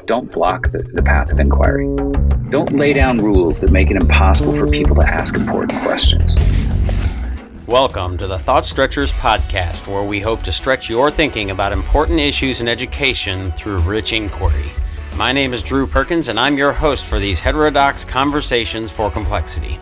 Don't block the path of inquiry. Don't lay down rules that make it impossible for people to ask important questions. Welcome to the Thought Stretchers podcast, where we hope to stretch your thinking about important issues in education through rich inquiry. My name is Drew Perkins, and I'm your host for these heterodox conversations for complexity.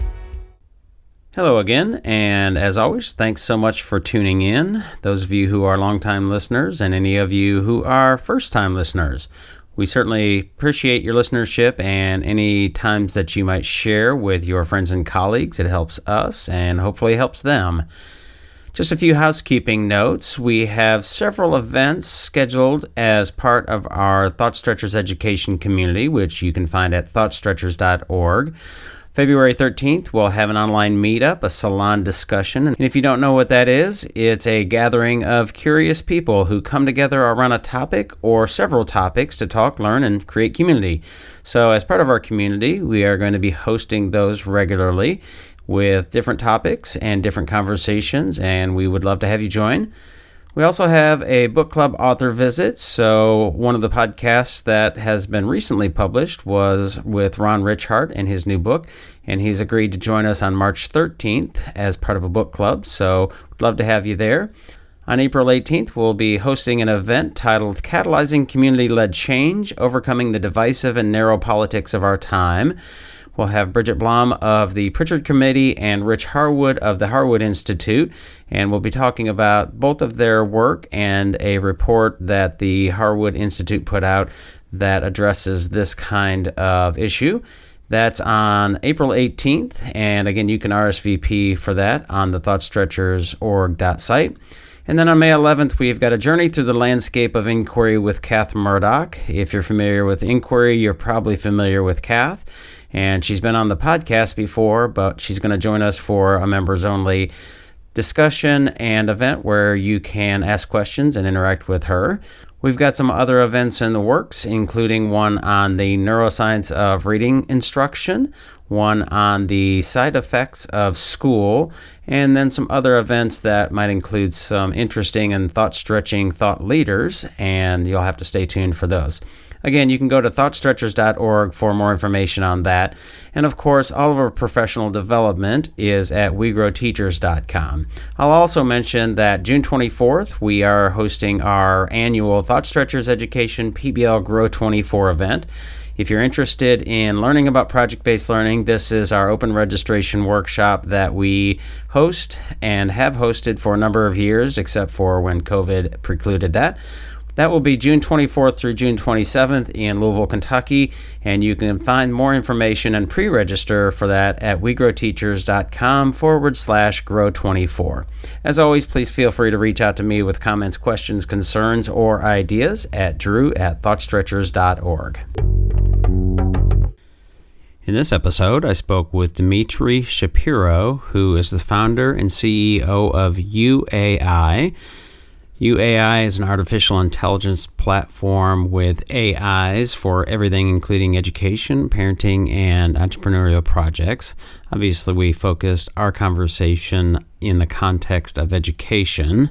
Hello again, and as always, thanks so much for tuning in, those of you who are longtime listeners and any of you who are first-time listeners. We certainly appreciate your listenership and any times that you might share with your friends and colleagues. It helps us and hopefully helps them. Just a few housekeeping notes. We have several events scheduled as part of our Thought Stretchers education community, which you can find at thoughtstretchers.org. February 13th, we'll have an online meetup, a salon discussion. And if you don't know what that is, it's a gathering of curious people who come together around a topic or several topics to talk, learn, and create community. So as part of our community, we are going to be hosting those regularly with different topics and different conversations, and we would love to have you join. We also have a book club author visit. So one of the podcasts that has been recently published was with Ron Richhart and his new book, and he's agreed to join us on March 13th as part of a book club. So we'd love to have you there. On April 18th, we'll be hosting an event titled Catalyzing Community-Led Change, Overcoming the Divisive and Narrow Politics of Our Time. We'll have Bridget Blom of the Pritchard Committee and Rich Harwood of the Harwood Institute, and we'll be talking about both of their work and a report that the Harwood Institute put out that addresses this kind of issue. That's on April 18th, and again, you can RSVP for that on the thoughtstretchers.org site. And then on May 11th, we've got a journey through the landscape of inquiry with Kath Murdoch. If you're familiar with inquiry, you're probably familiar with Kath. And she's been on the podcast before, but she's going to join us for a members-only discussion and event where you can ask questions and interact with her. We've got some other events in the works, including one on the neuroscience of reading instruction, one on the side effects of school, and then some other events that might include some interesting and thought-stretching thought leaders, and you'll have to stay tuned for those. Again, you can go to thoughtstretchers.org for more information on that. And of course, all of our professional development is at wegrowteachers.com. I'll also mention that June 24th, we are hosting our annual Thought Stretchers Education PBL Grow 24 event. If you're interested in learning about project-based learning, this is our open registration workshop that we host and have hosted for a number of years, except for when COVID precluded that. That will be June 24th through June 27th in Louisville, Kentucky, and you can find more information and pre-register for that at wegrowteachers.com/grow24. As always, please feel free to reach out to me with comments, questions, concerns, or ideas at drew@thoughtstretchers.org. In this episode, I spoke with Dmitry Shapiro, who is the founder and CEO of YouAi. YouAi is an artificial intelligence platform with AIs for everything, including education, parenting, and entrepreneurial projects. Obviously, we focused our conversation in the context of education.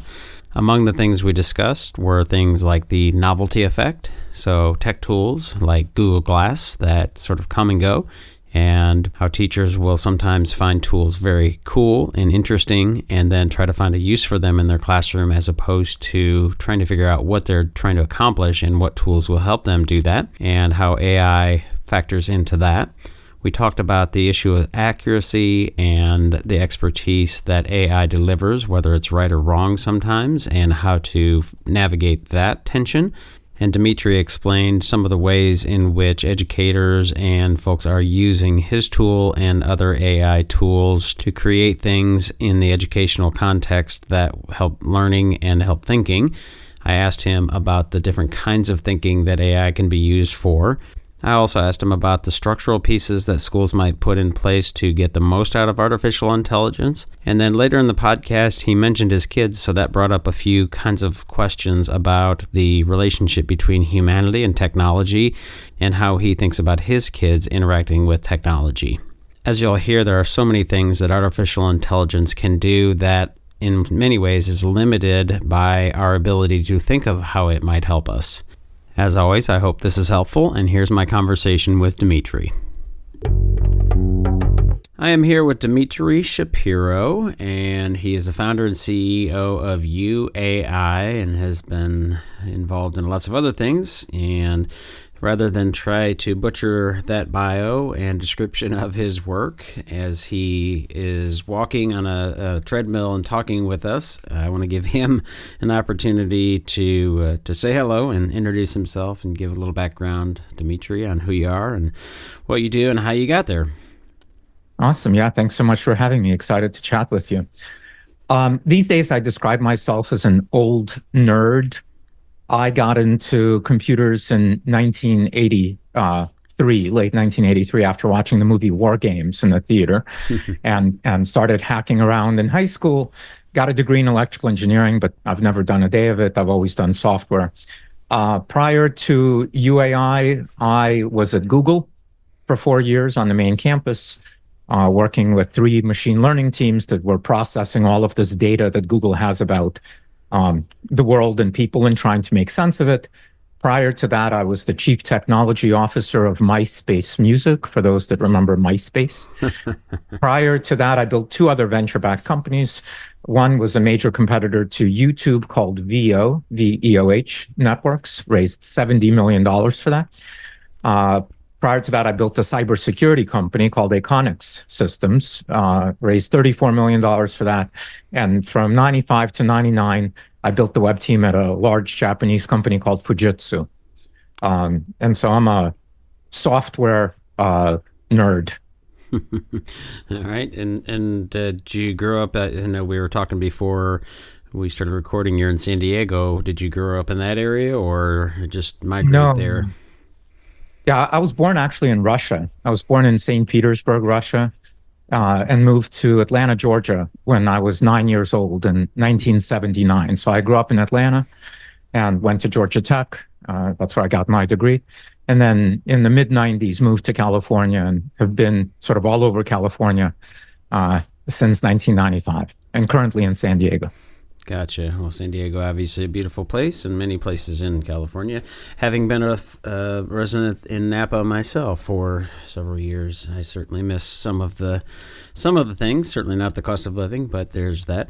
Among the things we discussed were things like the novelty effect, so tech tools like Google Glass that sort of come and go, and how teachers will sometimes find tools very cool and interesting and then try to find a use for them in their classroom as opposed to trying to figure out what they're trying to accomplish and what tools will help them do that, and how AI factors into that. We talked about the issue of accuracy and the expertise that AI delivers, whether it's right or wrong sometimes, and how to navigate that tension. And Dmitry explained some of the ways in which educators and folks are using his tool and other AI tools to create things in the educational context that help learning and help thinking. I asked him about the different kinds of thinking that AI can be used for. I also asked him about the structural pieces that schools might put in place to get the most out of artificial intelligence. And then later in the podcast, he mentioned his kids, so that brought up a few kinds of questions about the relationship between humanity and technology and how he thinks about his kids interacting with technology. As you'll hear, there are so many things that artificial intelligence can do that in many ways is limited by our ability to think of how it might help us. As always, I hope this is helpful, and here's my conversation with Dmitry. I am here with Dmitry Shapiro, and he is the founder and CEO of YouAi and has been involved in lots of other things. And rather than try to butcher that bio and description of his work as he is walking on a treadmill and talking with us, I want to give him an opportunity to say hello and introduce himself and give a little background, Dmitry, on who you are and what you do and how you got there. Awesome. Yeah, thanks so much for having me. Excited to chat with you. These days, I describe myself as an old nerd. I got into computers in 1983, late 1983, after watching the movie War Games in the theater, and started hacking around in high school. Got a degree in electrical engineering, but I've never done a day of it. I've always done software. Prior to UAI, I was at Google for 4 years on the main campus, working with 3 machine learning teams that were processing all of this data that Google has about the world and people and trying to make sense of it. Prior to that, I was the chief technology officer of MySpace Music, for those that remember MySpace. Prior to that, I built 2 other venture-backed companies. One was a major competitor to YouTube called VEO, VEOH Networks, raised $70 million for that. Prior to that, I built a cybersecurity company called Iconics Systems, raised $34 million for that. And from 95 to 99, I built the web team at a large Japanese company called Fujitsu. And so I'm a software nerd. All right. And did you grow up at, I know we were talking before we started recording, you're in San Diego. Did you grow up in that area or just migrate there? Yeah, I was born actually in Russia. I was born in St. Petersburg, Russia, and moved to Atlanta, Georgia when I was 9 years old in 1979. So I grew up in Atlanta and went to Georgia Tech. That's where I got my degree. And then in the mid-90s, moved to California and have been sort of all over California since 1995 and currently in San Diego. Gotcha. Well, San Diego, obviously a beautiful place, and many places in California. Having been a resident in Napa myself for several years, I certainly miss some of the things. Certainly not the cost of living, but there's that.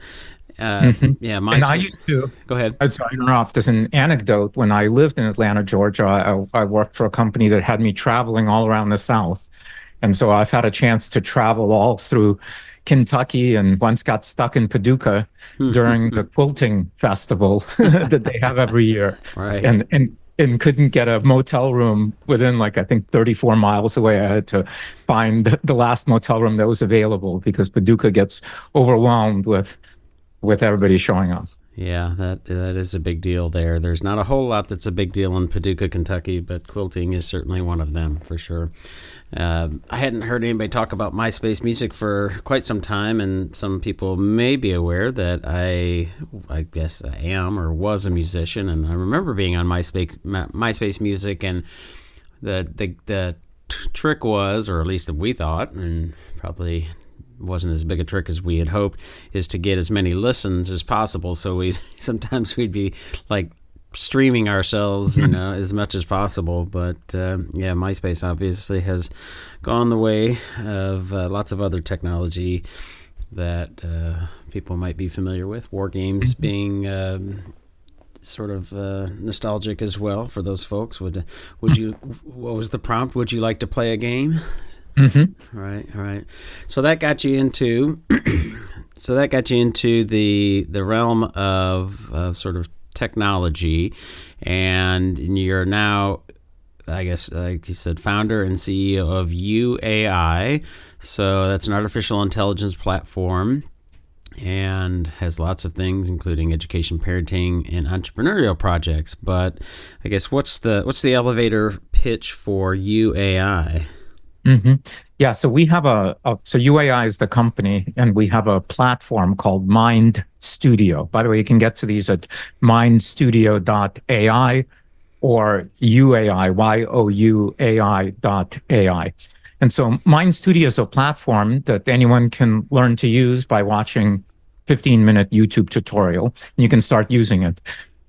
Yeah, I used to. Go ahead. I'm sorry to interrupt. As an anecdote, when I lived in Atlanta, Georgia, I worked for a company that had me traveling all around the South, and so I've had a chance to travel all through Kentucky and once got stuck in Paducah during the quilting festival that they have every year. Right. And couldn't get a motel room within I think 34 miles away. I had to find the last motel room that was available because Paducah gets overwhelmed with everybody showing up. Yeah, that is a big deal there. There's not a whole lot that's a big deal in Paducah, Kentucky, but quilting is certainly one of them for sure. I hadn't heard anybody talk about MySpace Music for quite some time, and some people may be aware that I guess I am or was a musician, and I remember being on MySpace Music, and the trick was, or at least we thought, and probably wasn't as big a trick as we had hoped, is to get as many listens as possible. So sometimes we'd be like streaming ourselves, as much as possible. But yeah, MySpace obviously has gone the way of lots of other technology that people might be familiar with. War Games being sort of nostalgic as well for those folks. Would you? What was the prompt? Would you like to play a game? Mm-hmm. All right. So that got you into the realm of sort of technology, and you're now, I guess, like you said, founder and CEO of YouAi. So that's an artificial intelligence platform and has lots of things, including education, parenting, and entrepreneurial projects. But I guess what's the elevator pitch for YouAi? Mm-hmm. Yeah, so we have so UAI is the company, and we have a platform called Mind Studio. By the way, you can get to these at mindstudio.ai or UAI, YOUAI.ai. And so Mind Studio is a platform that anyone can learn to use by watching 15-minute YouTube tutorial, and you can start using it.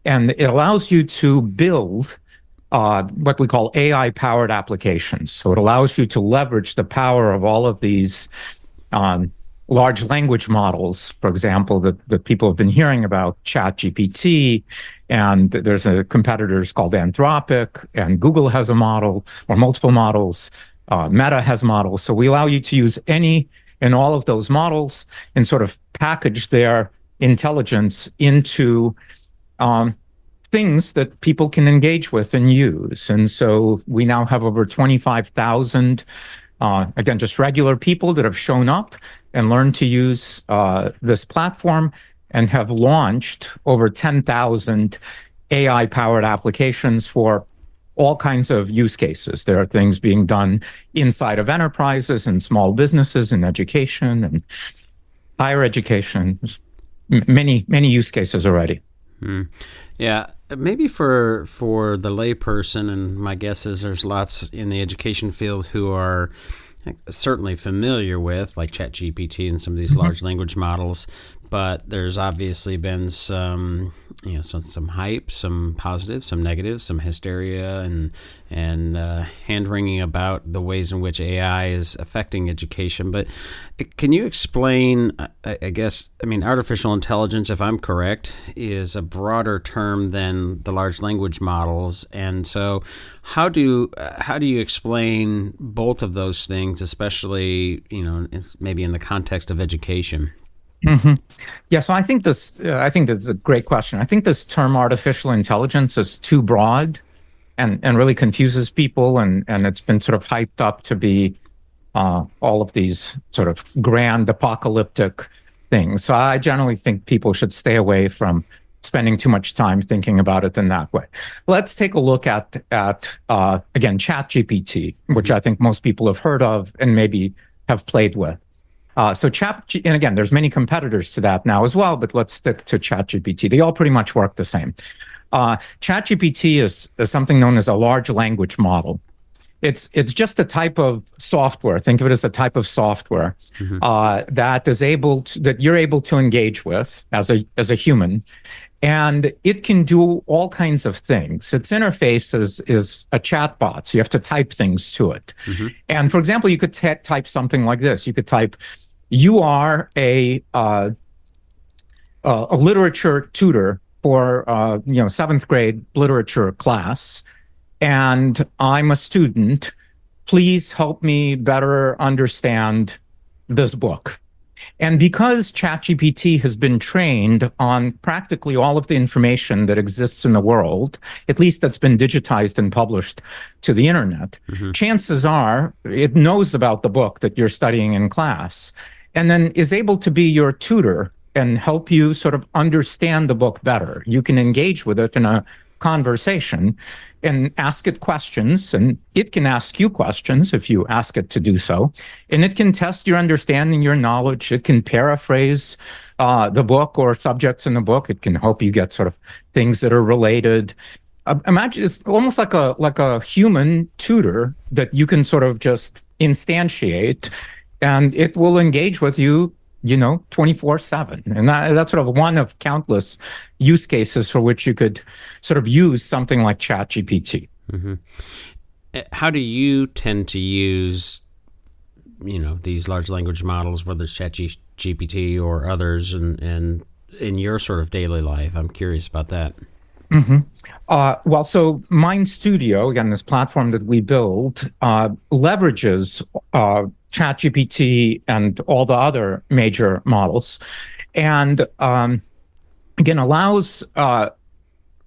And it allows you to build what we call AI-powered applications. So it allows you to leverage the power of all of these large language models, for example, that people have been hearing about, ChatGPT, and there's a competitors called Anthropic, and Google has a model or multiple models. Meta has models. So we allow you to use any and all of those models and sort of package their intelligence into things that people can engage with and use. And so we now have over 25,000, again, just regular people that have shown up and learned to use this platform and have launched over 10,000 AI-powered applications for all kinds of use cases. There are things being done inside of enterprises and small businesses and education and higher education. Many use cases already. Yeah, maybe for the layperson, and my guess is there's lots in the education field who are certainly familiar with, like ChatGPT and some of these large language models, but there's obviously been some hype, some positives, some negatives, some hysteria, and hand-wringing about the ways in which AI is affecting education. But can you explain, artificial intelligence, if I'm correct, is a broader term than the large language models. And so how do you explain both of those things, especially, maybe in the context of education? Yeah, so I think that's a great question. I think this term artificial intelligence is too broad and really confuses people, and it's been sort of hyped up to be all of these sort of grand apocalyptic things. So I generally think people should stay away from spending too much time thinking about it in that way. Let's take a look at again, ChatGPT, which I think most people have heard of and maybe have played with. So and again, there's many competitors to that now as well, but let's stick to ChatGPT. They all pretty much work the same. ChatGPT is something known as a large language model. It's just a type of software. Think of it as a type of software that you're able to engage with as a human, and it can do all kinds of things. Its interface is a chatbot, so you have to type things to it. And for example, you could type something like this. You could type, "You are a literature tutor for seventh grade literature class, and I'm a student. Please help me better understand this book." And because ChatGPT has been trained on practically all of the information that exists in the world, at least that's been digitized and published to the internet, chances are it knows about the book that you're studying in class, and then is able to be your tutor and help you sort of understand the book better. You can engage with it in a conversation and ask it questions, and it can ask you questions if you ask it to do so. And it can test your understanding, your knowledge. It can paraphrase the book or subjects in the book. It can help you get sort of things that are related. Imagine it's almost like a human tutor that you can sort of just instantiate, and it will engage with you 24/7. And that's sort of one of countless use cases for which you could sort of use something like ChatGPT. How do you tend to use, these large language models, whether it's ChatGPT or others, and in your sort of daily life? I'm curious about that. Well, so Mind Studio, again, this platform that we build, leverages ChatGPT and all the other major models, and again, allows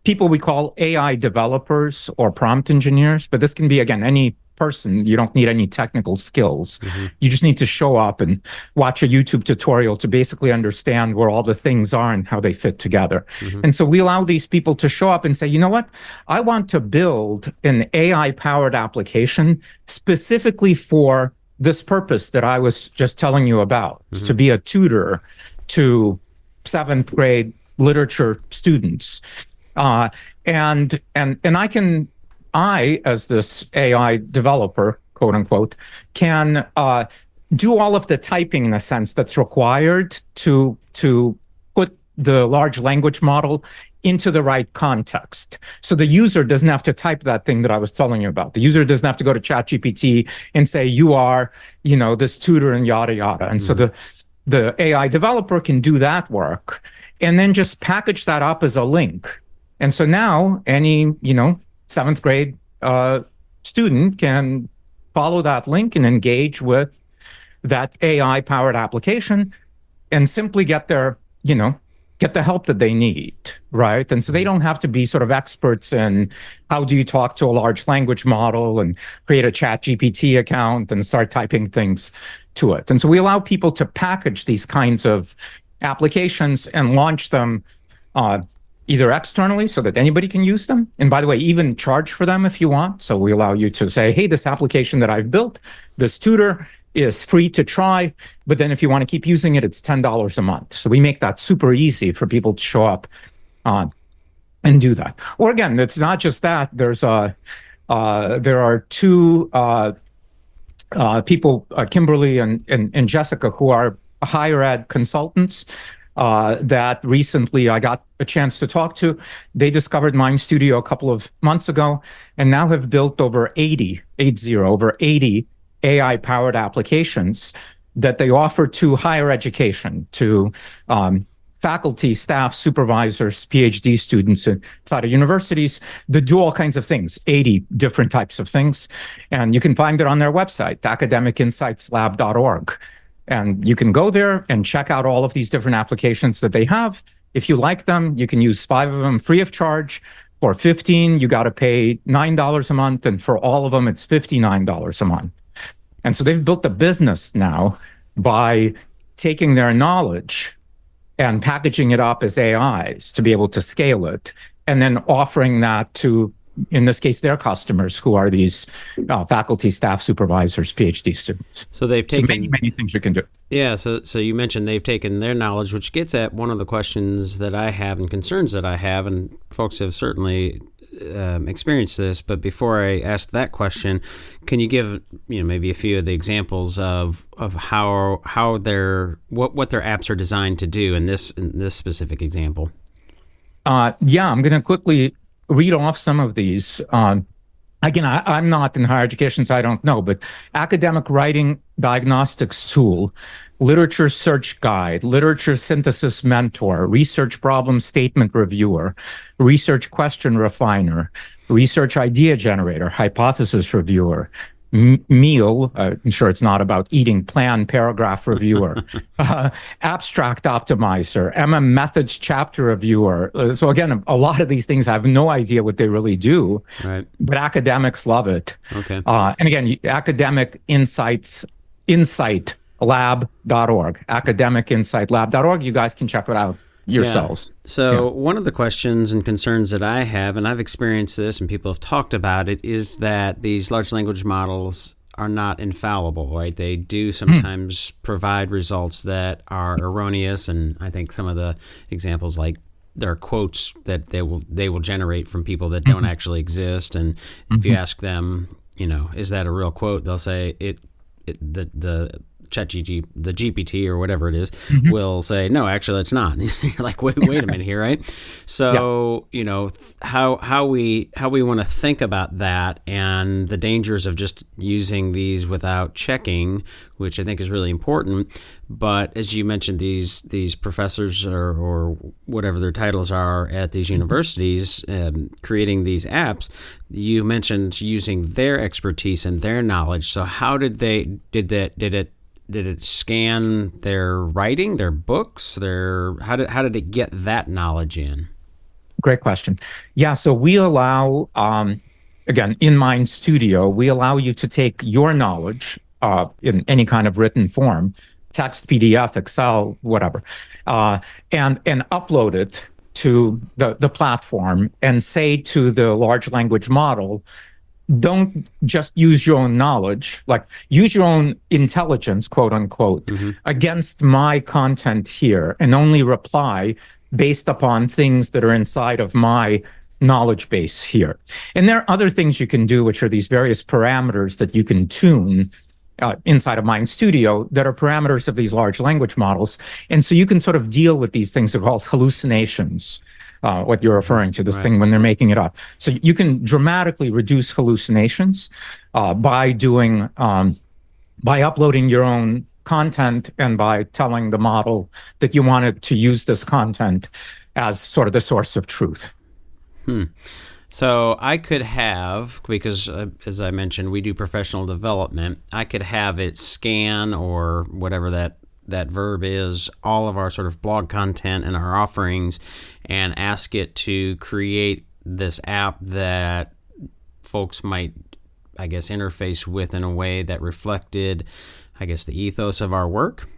people we call AI developers or prompt engineers, but this can be, again, any person. You don't need any technical skills. You just need to show up and watch a YouTube tutorial to basically understand where all the things are and how they fit together. And so we allow these people to show up and say, you know what? I want to build an AI-powered application specifically for this purpose that I was just telling you about, to be a tutor to seventh grade literature students. And I, as this AI developer, quote unquote, can do all of the typing in a sense that's required to put the large language model into the right context. So the user doesn't have to type that thing that I was telling you about. The user doesn't have to go to ChatGPT and say, you are, this tutor and yada, yada. And so the AI developer can do that work and then just package that up as a link. And so now any, seventh grade student can follow that link and engage with that AI powered application and simply get their, get the help that they need, right? And so they don't have to be sort of experts in how do you talk to a large language model and create a ChatGPT account and start typing things to it. And so we allow people to package these kinds of applications and launch them either externally so that anybody can use them. And by the way, even charge for them if you want. So we allow you to say, hey, this application that I've built, this tutor is free to try. But then if you want to keep using it, it's $10 a month. So we make that super easy for people to show up and do that. Or again, it's not just that. There are two people, Kimberly and Jessica, who are higher ed consultants that recently I got a chance to talk to. They discovered Mind Studio a couple of months ago and now have built over 80 AI-powered applications that they offer to higher education, to faculty, staff, supervisors, PhD students inside of universities that do all kinds of things, 80 different types of things. And you can find it on their website, academicinsightslab.org. And you can go there and check out all of these different applications that they have. If you like them, you can use 5 of them free of charge. For 15, you got to pay $9 a month. And for all of them, it's $59 a month. And so they've built a business now by taking their knowledge and packaging it up as AIs to be able to scale it, and then offering that to, in this case, their customers, who are these faculty, staff, supervisors, PhD students. So they've taken many things you can do. Yeah. So you mentioned they've taken their knowledge, which gets at one of the questions that I have and concerns that I have, and folks have certainly experienced this. But before I ask that question, can you give maybe a few of the examples of how what their apps are designed to do in this specific example? Yeah, I'm going to quickly read off some of these. Again, I'm not in higher education, so I don't know, but academic writing diagnostics tool, literature search guide, literature synthesis mentor, research problem statement reviewer, research question refiner, research idea generator, hypothesis reviewer, meal, I'm sure it's not about eating, plan paragraph reviewer, abstract optimizer, methods chapter reviewer. So again, a lot of these things I have no idea what they really do, right, but academics love it. Okay. And again, academicinsightslab.org, you guys can check it out yourselves. Yeah. So one of the questions and concerns that I have, and I've experienced this and people have talked about it, is that these large language models are not infallible, right? They do sometimes provide results that are erroneous, and I think some of the examples, like there are quotes that they will generate from people that don't actually exist, and if you ask them, is that a real quote? They'll say the GPT or whatever it is will say, no, actually it's not. You're like, wait a minute here, right? So, how we want to think about that and the dangers of just using these without checking, which I think is really important. But as you mentioned, these professors or whatever their titles are at these universities creating these apps, you mentioned using their expertise and their knowledge. So how did it scan their writing, their books, how did it get that knowledge in? Great question. Yeah, so we allow, again, in Mind Studio, we allow you to take your knowledge in any kind of written form, text, PDF, Excel, whatever, and upload it to the platform and say to the large language model, don't just use your own knowledge, like use your own intelligence, quote unquote, against my content here, and only reply based upon things that are inside of my knowledge base here. And there are other things you can do, which are these various parameters that you can tune inside of Mind Studio that are parameters of these large language models. And so you can sort of deal with these things that are called hallucinations, what you're referring to, this thing when they're making it up. So you can dramatically reduce hallucinations by doing, by uploading your own content and by telling the model that you wanted to use this content as sort of the source of truth. So I could have, because as I mentioned, we do professional development, I could have it scan or whatever that verb is, all of our sort of blog content and our offerings, and ask it to create this app that folks might, I guess, interface with in a way that reflected, I guess, the ethos of our work.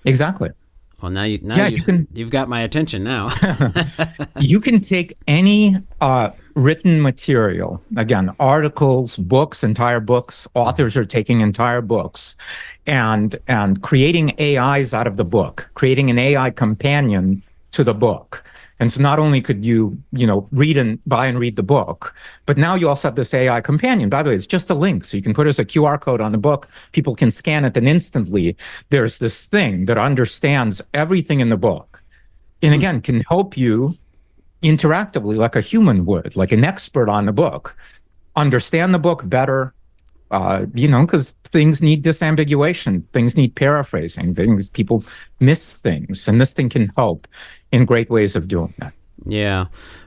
Exactly. Well, you've got my attention now. You can take any written material, again, articles, books, entire books, authors are taking entire books and creating AIs out of the book, creating an AI companion to the book. And so not only could you, buy and read the book, but now you also have this AI companion. By the way, it's just a link. So you can put as a QR code on the book. People can scan it, and instantly there's this thing that understands everything in the book. And again, can help you interactively like a human would, like an expert on the book, understand the book better, because things need disambiguation, things need paraphrasing, people miss things, and this thing can help in great ways of doing that. Yeah.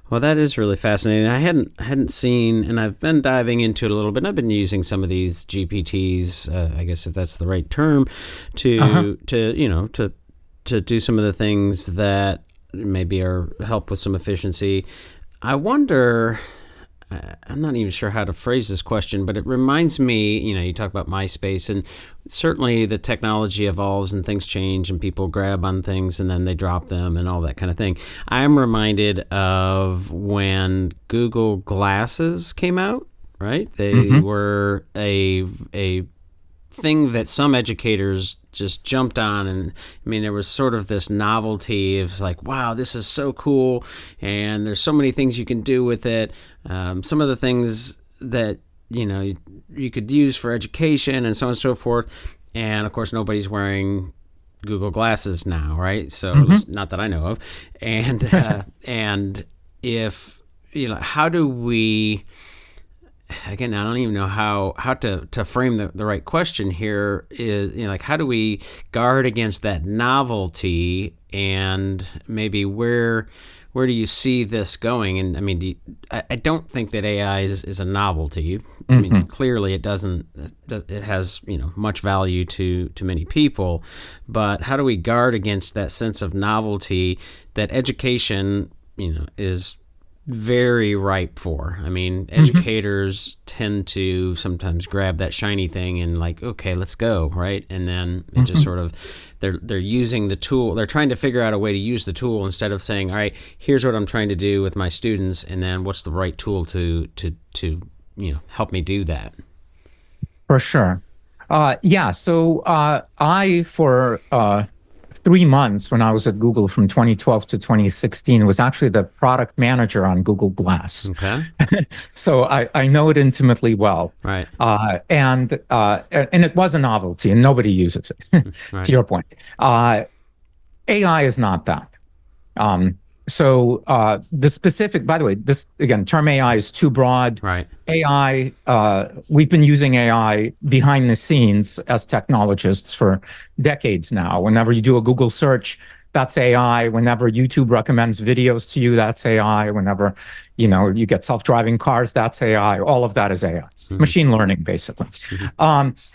Well, that is really fascinating. I hadn't seen, and I've been diving into it a little bit. And I've been using some of these GPTs, I guess if that's the right term, to do some of the things that maybe help with some efficiency. I wonder, I'm not even sure how to phrase this question, but it reminds me, you talk about MySpace, and certainly the technology evolves and things change and people grab on things and then they drop them and all that kind of thing. I'm reminded of when Google Glasses came out, right? They were a thing that some educators just jumped on, and there was sort of this novelty of like, wow, this is so cool, and there's so many things you can do with it. Some of the things that you could use for education and so on and so forth, and of course nobody's wearing Google Glasses now, right? So at least not that I know of, and if how do we? Again, I don't even know how to frame the right question here. Is how do we guard against that novelty, and maybe where do you see this going? And I don't think that AI is a novelty. Clearly it doesn't. It has much value to many people, but how do we guard against that sense of novelty that education is very ripe for? Educators tend to sometimes grab that shiny thing and like, okay, let's go, right? And then it just sort of, they're using the tool. They're trying to figure out a way to use the tool instead of saying, all right, here's what I'm trying to do with my students, and then what's the right tool to help me do that. For sure. So I, for 3 months when I was at Google from 2012 to 2016, was actually the product manager on Google Glass. Okay. So I know it intimately well. Right. And it was a novelty, and nobody uses it. Right. To your point, AI is not that. So the specific, by the way, this again, term AI is too broad. Right. AI, we've been using AI behind the scenes as technologists for decades now. Whenever you do a Google search, that's AI. Whenever YouTube recommends videos to you, that's AI. Whenever, you get self-driving cars, that's AI. All of that is AI. Machine learning, basically.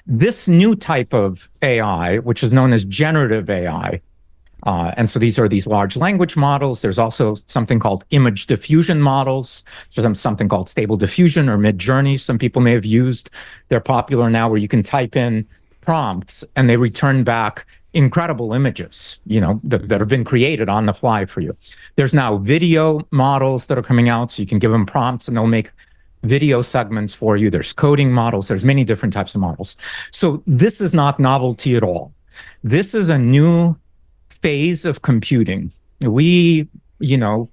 This new type of AI, which is known as generative AI, and so these are these large language models. There's also something called image diffusion models. There's something called stable diffusion or Mid-Journey. Some people may have used. They're popular now, where you can type in prompts and they return back incredible images, that have been created on the fly for you. There's now video models that are coming out, so you can give them prompts and they'll make video segments for you. There's coding models. There's many different types of models. So this is not novelty at all. This is a new phase of computing. We,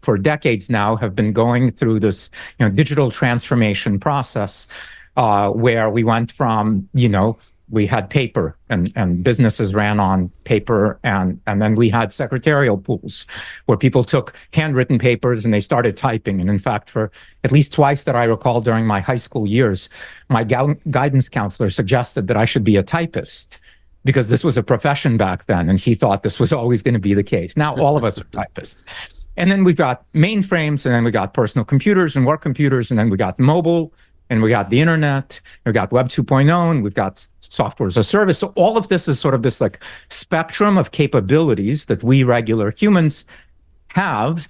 for decades now have been going through this, digital transformation process, where we went from, we had paper, and businesses ran on paper, and then we had secretarial pools where people took handwritten papers and they started typing. And in fact, for at least twice that I recall during my high school years, my guidance counselor suggested that I should be a typist because this was a profession back then, and he thought this was always going to be the case. Now all of us are typists. And then we got mainframes, and then we got personal computers and work computers, and then we got mobile, and we got the internet, we got Web 2.0, and we've got software as a service. So all of this is sort of this like spectrum of capabilities that we regular humans have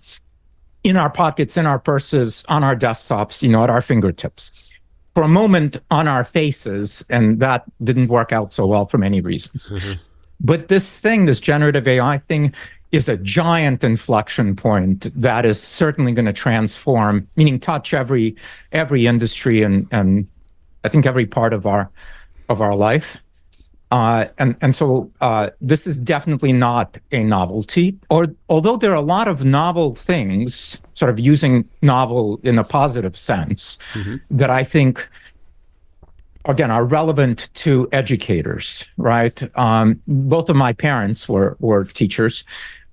in our pockets, in our purses, on our desktops, at our fingertips. For a moment on our faces, and that didn't work out so well for many reasons. Mm-hmm. But this generative AI thing, is a giant inflection point that is certainly going to transform, meaning touch every industry and I think every part of our life. So this is definitely not a novelty, although there are a lot of novel things, sort of using novel in a positive sense, mm-hmm. that I think, again, are relevant to educators, right? Both of my parents were teachers.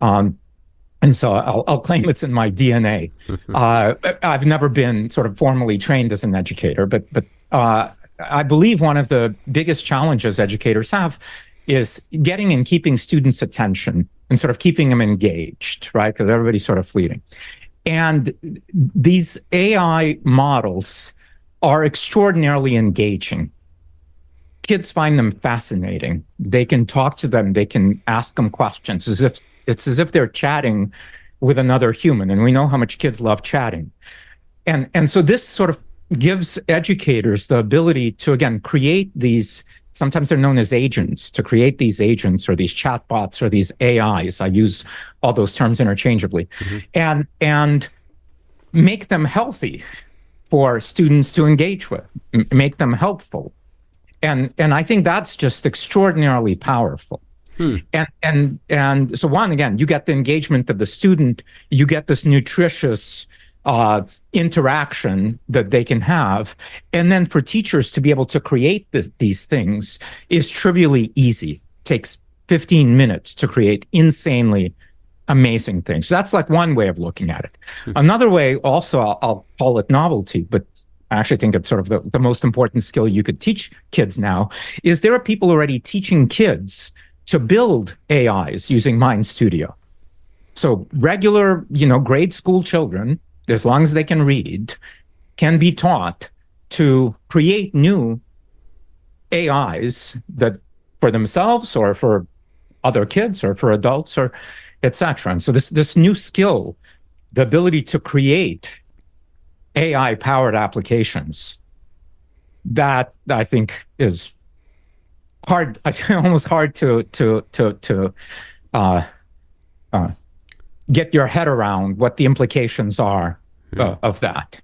And so I'll claim it's in my DNA. I've never been sort of formally trained as an educator, but I believe one of the biggest challenges educators have is getting and keeping students' attention and sort of keeping them engaged, right? Because everybody's sort of fleeting. And these AI models are extraordinarily engaging. Kids find them fascinating. They can talk to them. They can ask them questions it's as if they're chatting with another human. And we know how much kids love chatting. And so this sort of gives educators the ability to, again, create these, sometimes they're known as agents, to create these agents or these chatbots or these AIs. I use all those terms interchangeably, mm-hmm. and make them healthy for students to engage with, make them helpful. And I think that's just extraordinarily powerful. And so one, again, you get the engagement of the student, you get this nutritious interaction that they can have. And then for teachers to be able to create these things is trivially easy. It takes 15 minutes to create insanely amazing things. So that's like one way of looking at it. Another way, also, I'll call it novelty, but I actually think it's sort of the most important skill you could teach kids now, is there are people already teaching kids to build AIs using Mind Studio. So regular, grade school children, as long as they can read, can be taught to create new AIs that for themselves or for other kids or for adults or et cetera. And so this new skill, the ability to create AI-powered applications, that I think is hard, almost hard to get your head around what the implications are of that.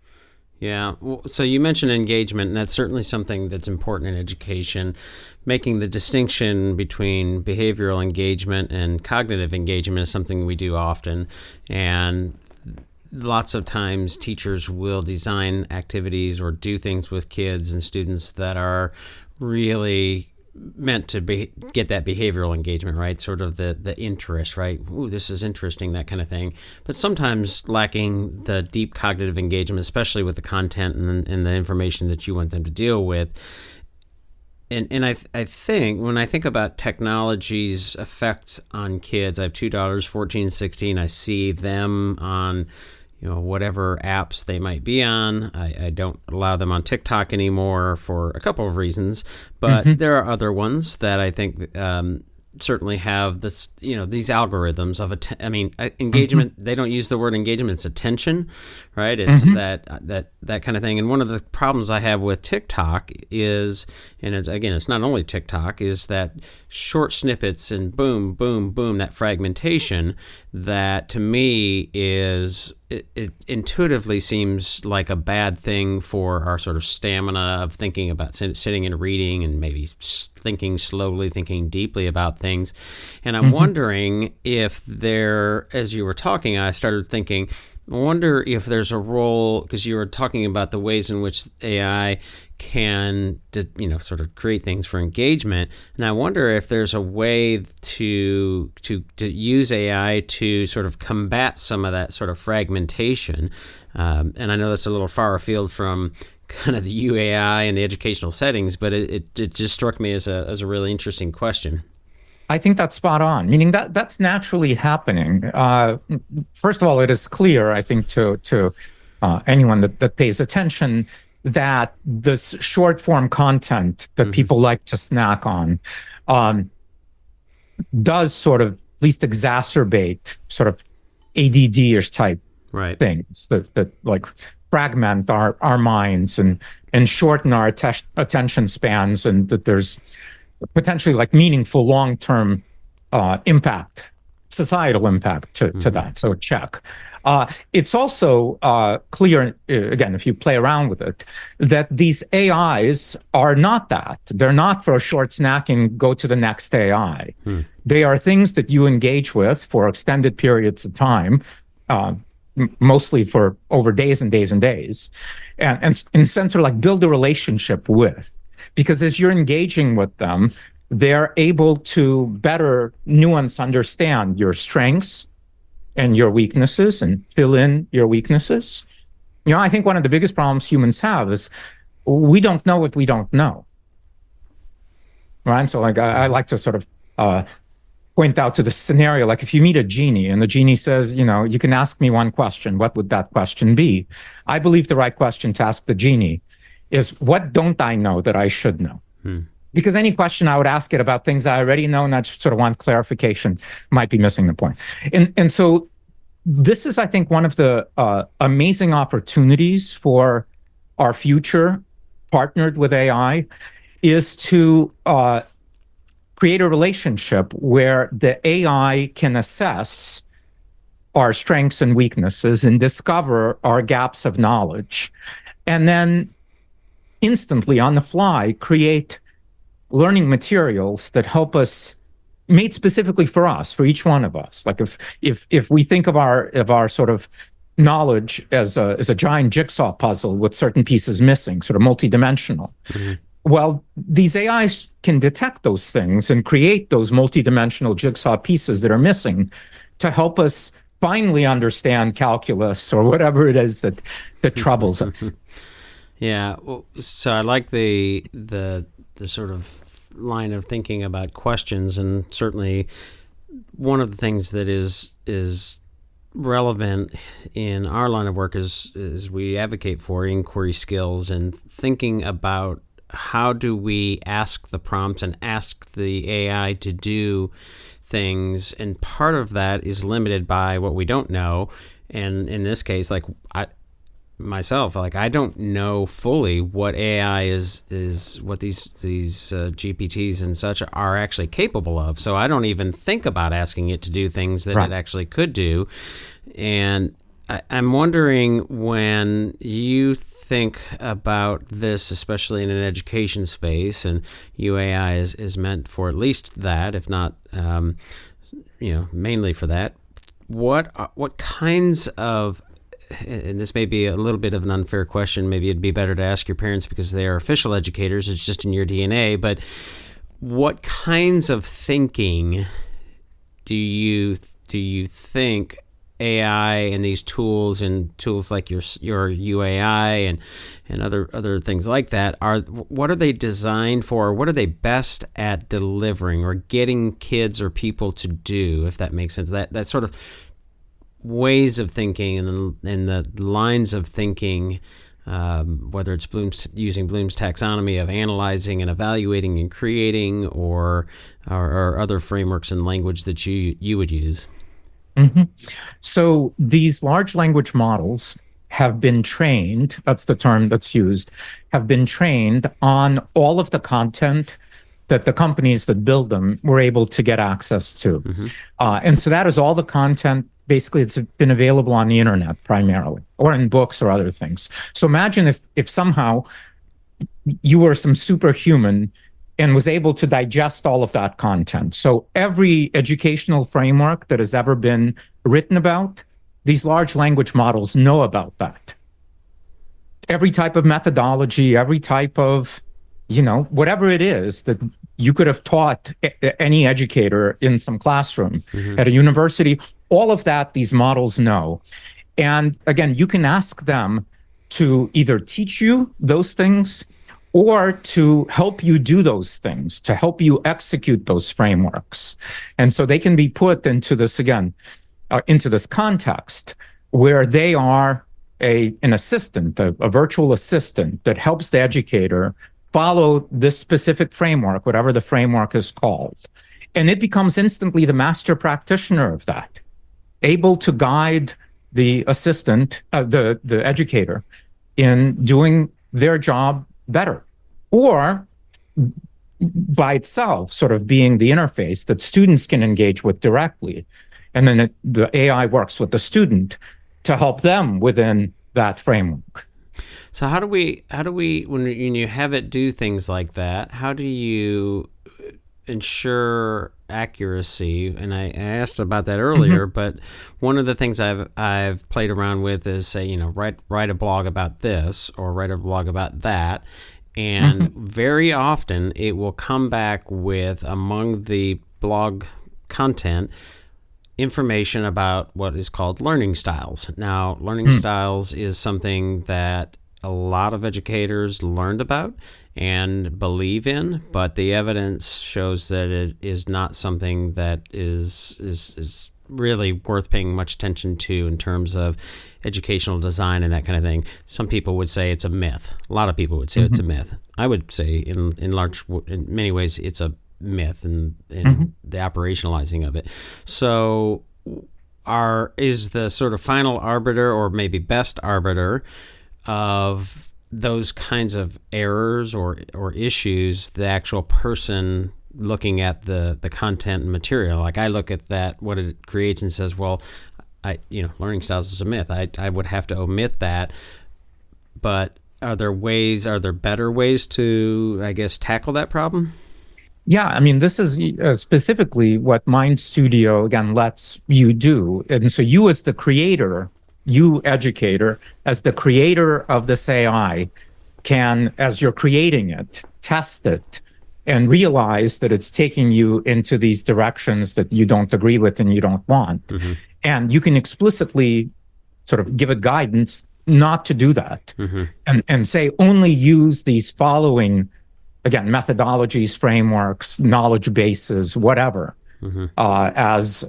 Yeah. Well, so you mentioned engagement, and that's certainly something that's important in education. Making the distinction between behavioral engagement and cognitive engagement is something we do often. And lots of times teachers will design activities or do things with kids and students that are really meant to get that behavioral engagement, right? Sort of the interest, right? Ooh, this is interesting, that kind of thing. But sometimes lacking the deep cognitive engagement, especially with the content and the information that you want them to deal with. And I think when I think about technology's effects on kids, I have two daughters, 14, 16. I see them on whatever apps they might be on. I don't allow them on TikTok anymore for a couple of reasons, but there are other ones that I think certainly have this, these algorithms of engagement. They don't use the word engagement; it's attention, right? It's that kind of thing. And one of the problems I have with TikTok is, and it's not only TikTok, is that short snippets and boom, boom, boom, that fragmentation that to me is. It intuitively seems like a bad thing for our sort of stamina of thinking about sitting and reading and maybe thinking slowly, thinking deeply about things. And I'm wondering if as you were talking, I started thinking, I wonder if there's a role, because you were talking about the ways in which AI can, sort of create things for engagement, and I wonder if there's a way to use AI to sort of combat some of that sort of fragmentation. And I know that's a little far afield from kind of the UAI and the educational settings, but it just struck me as a really interesting question. I think that's spot on, meaning that's naturally happening. First of all, it is clear, I think, to anyone that pays attention, that this short form content that people like to snack on does sort of at least exacerbate sort of ADD-ish type things that like fragment our minds and shorten our attention spans, and that there's potentially like meaningful long-term impact, societal impact to that. So check. It's also clear, again, if you play around with it, that these AIs are not that. They're not for a short snack and go to the next AI. They are things that you engage with for extended periods of time, mostly for over days and days and days, and in a sense, like build a relationship with. Because as you're engaging with them, they're able to better understand your strengths and your weaknesses and fill in your weaknesses. I think one of the biggest problems humans have is we don't know what we don't know. Right? So like I like to sort of point out to the scenario, like if you meet a genie and the genie says, you can ask me one question, what would that question be? I believe the right question to ask the genie is, what don't I know that I should know? Because any question I would ask it about things I already know and I just sort of want clarification might be missing the point. And so this is, I think, one of the amazing opportunities for our future partnered with AI is to create a relationship where the AI can assess our strengths and weaknesses and discover our gaps of knowledge, and then instantly on the fly create learning materials that help us, made specifically for us, for each one of us. Like if we think of our sort of knowledge as a giant jigsaw puzzle with certain pieces missing, sort of multidimensional. Well, these AIs can detect those things and create those multidimensional jigsaw pieces that are missing to help us finally understand calculus or whatever it is that troubles us. Yeah, so I like the sort of line of thinking about questions, and certainly one of the things that is relevant in our line of work is we advocate for inquiry skills and thinking about how do we ask the prompts and ask the AI to do things, and part of that is limited by what we don't know. And in this case, like I don't know fully what AI is what these GPTs and such are actually capable of. So I don't even think about asking it to do things that it actually could do. And I'm wondering, when you think about this, especially in an education space, and UAI is meant for at least that, if not mainly for that, what kinds of, and this may be a little bit of an unfair question, maybe it'd be better to ask your parents because they are official educators, it's just in your DNA, but what kinds of thinking do you think AI and these tools like your UAI and other things like that what are they designed for? What are they best at delivering or getting kids or people to do, if that makes sense? That sort of ways of thinking and the lines of thinking, whether it's using Bloom's taxonomy of analyzing and evaluating and creating, or other frameworks and language that you would use. So these large language models have been trained, that's the term that's used, have been trained on all of the content that the companies that build them were able to get access to. And so that is all the content. Basically, it's been available on the internet primarily, or in books or other things. So imagine if somehow you were some superhuman and was able to digest all of that content. So every educational framework that has ever been written about, these large language models know about that. Every type of methodology, every type of, whatever it is that you could have taught any educator in some classroom at a university, all of that, these models know. And again, you can ask them to either teach you those things or to help you do those things, to help you execute those frameworks. And so they can be put into this, again, into this context where they are an assistant, a virtual assistant that helps the educator follow this specific framework, whatever the framework is called. And it becomes instantly the master practitioner of that, able to guide the assistant, the educator, in doing their job better, or by itself sort of being the interface that students can engage with directly. And then the AI works with the student to help them within that framework. So how do we, when you have it do things like that, how do you ensure accuracy? And I asked about that earlier, but one of the things I've played around with is say, write a blog about this or write a blog about that. And very often it will come back with, among the blog content, information about what is called learning styles. Now, learning styles is something that a lot of educators learned about and believe in, but the evidence shows that it is not something that is really worth paying much attention to in terms of educational design and that kind of thing. Some people would say it's a myth. A lot of people would say it's a myth. I would say in many ways it's a myth in the operationalizing of it. So is the sort of final arbiter, or maybe best arbiter, of those kinds of errors or issues the actual person looking at the content and material? Like, I look at that, what it creates, and says, well, learning styles is a myth. I would have to omit that. But are there better ways to, I guess, tackle that problem? Yeah, I mean, this is specifically what Mind Studio, again, lets you do. And so you as the creator, you educator, as the creator of this AI, can, as you're creating it, test it and realize that it's taking you into these directions that you don't agree with and you don't want. And you can explicitly sort of give it guidance not to do that, and say only use these following, again, methodologies, frameworks, knowledge bases, whatever, as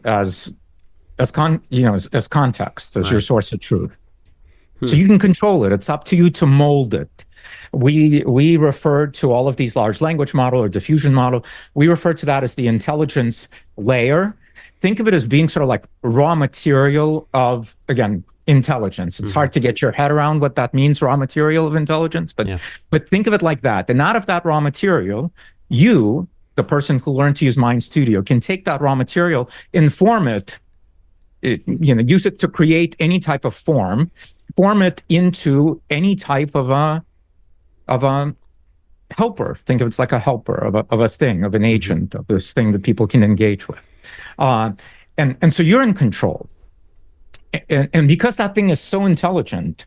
context, as your source of truth. So you can control it. It's up to you to mold it. We refer to all of these large language model or diffusion model, we refer to that as the intelligence layer. Think of it as being sort of like raw material of, again, intelligence. It's hard to get your head around what that means, raw material of intelligence, but think of it like that. And out of that raw material, you, the person who learned to use Mind Studio, can take that raw material, inform it, use it to create any type of form it into any type of a helper. Think of it as like a helper of a thing, of an agent, of this thing that people can engage with. And so you're in control. And because that thing is so intelligent,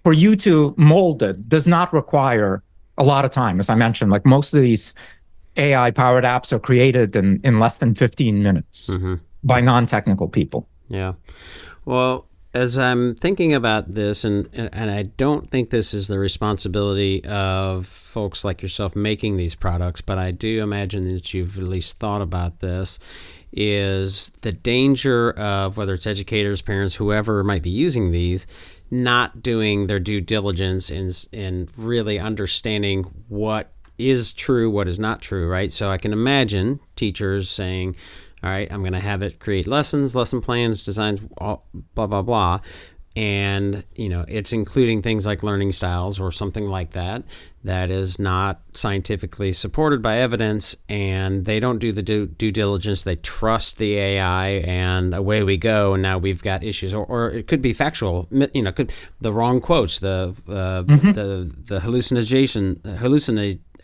for you to mold it does not require a lot of time. As I mentioned, like most of these AI-powered apps are created in less than 15 minutes by non-technical people. Yeah. Well, as I'm thinking about this, and I don't think this is the responsibility of folks like yourself making these products, but I do imagine that you've at least thought about this, is the danger of, whether it's educators, parents, whoever might be using these, not doing their due diligence in really understanding what is true, what is not true, right? So I can imagine teachers saying, all right, I'm going to have it create lessons, lesson plans, designs, blah, blah, blah. And, it's including things like learning styles or something like that is not scientifically supported by evidence, and they don't do the due diligence. They trust the AI, and away we go. And now we've got issues, or it could be factual, the wrong quotes, the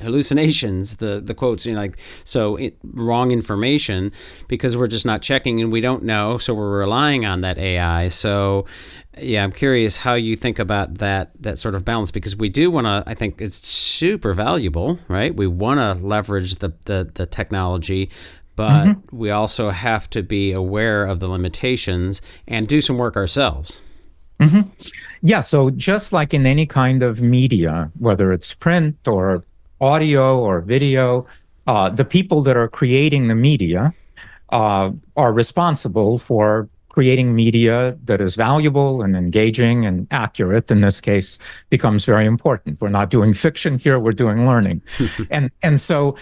hallucinations, the quotes, wrong information because we're just not checking and we don't know, so we're relying on that AI. So yeah, I'm curious how you think about that sort of balance, because we do want to, I think it's super valuable, right? We want to leverage the technology, but we also have to be aware of the limitations and do some work ourselves. Yeah, so just like in any kind of media, whether it's print or audio or video, the people that are creating the media are responsible for creating media that is valuable and engaging and accurate. In this case, becomes very important. We're not doing fiction here; we're doing learning, and so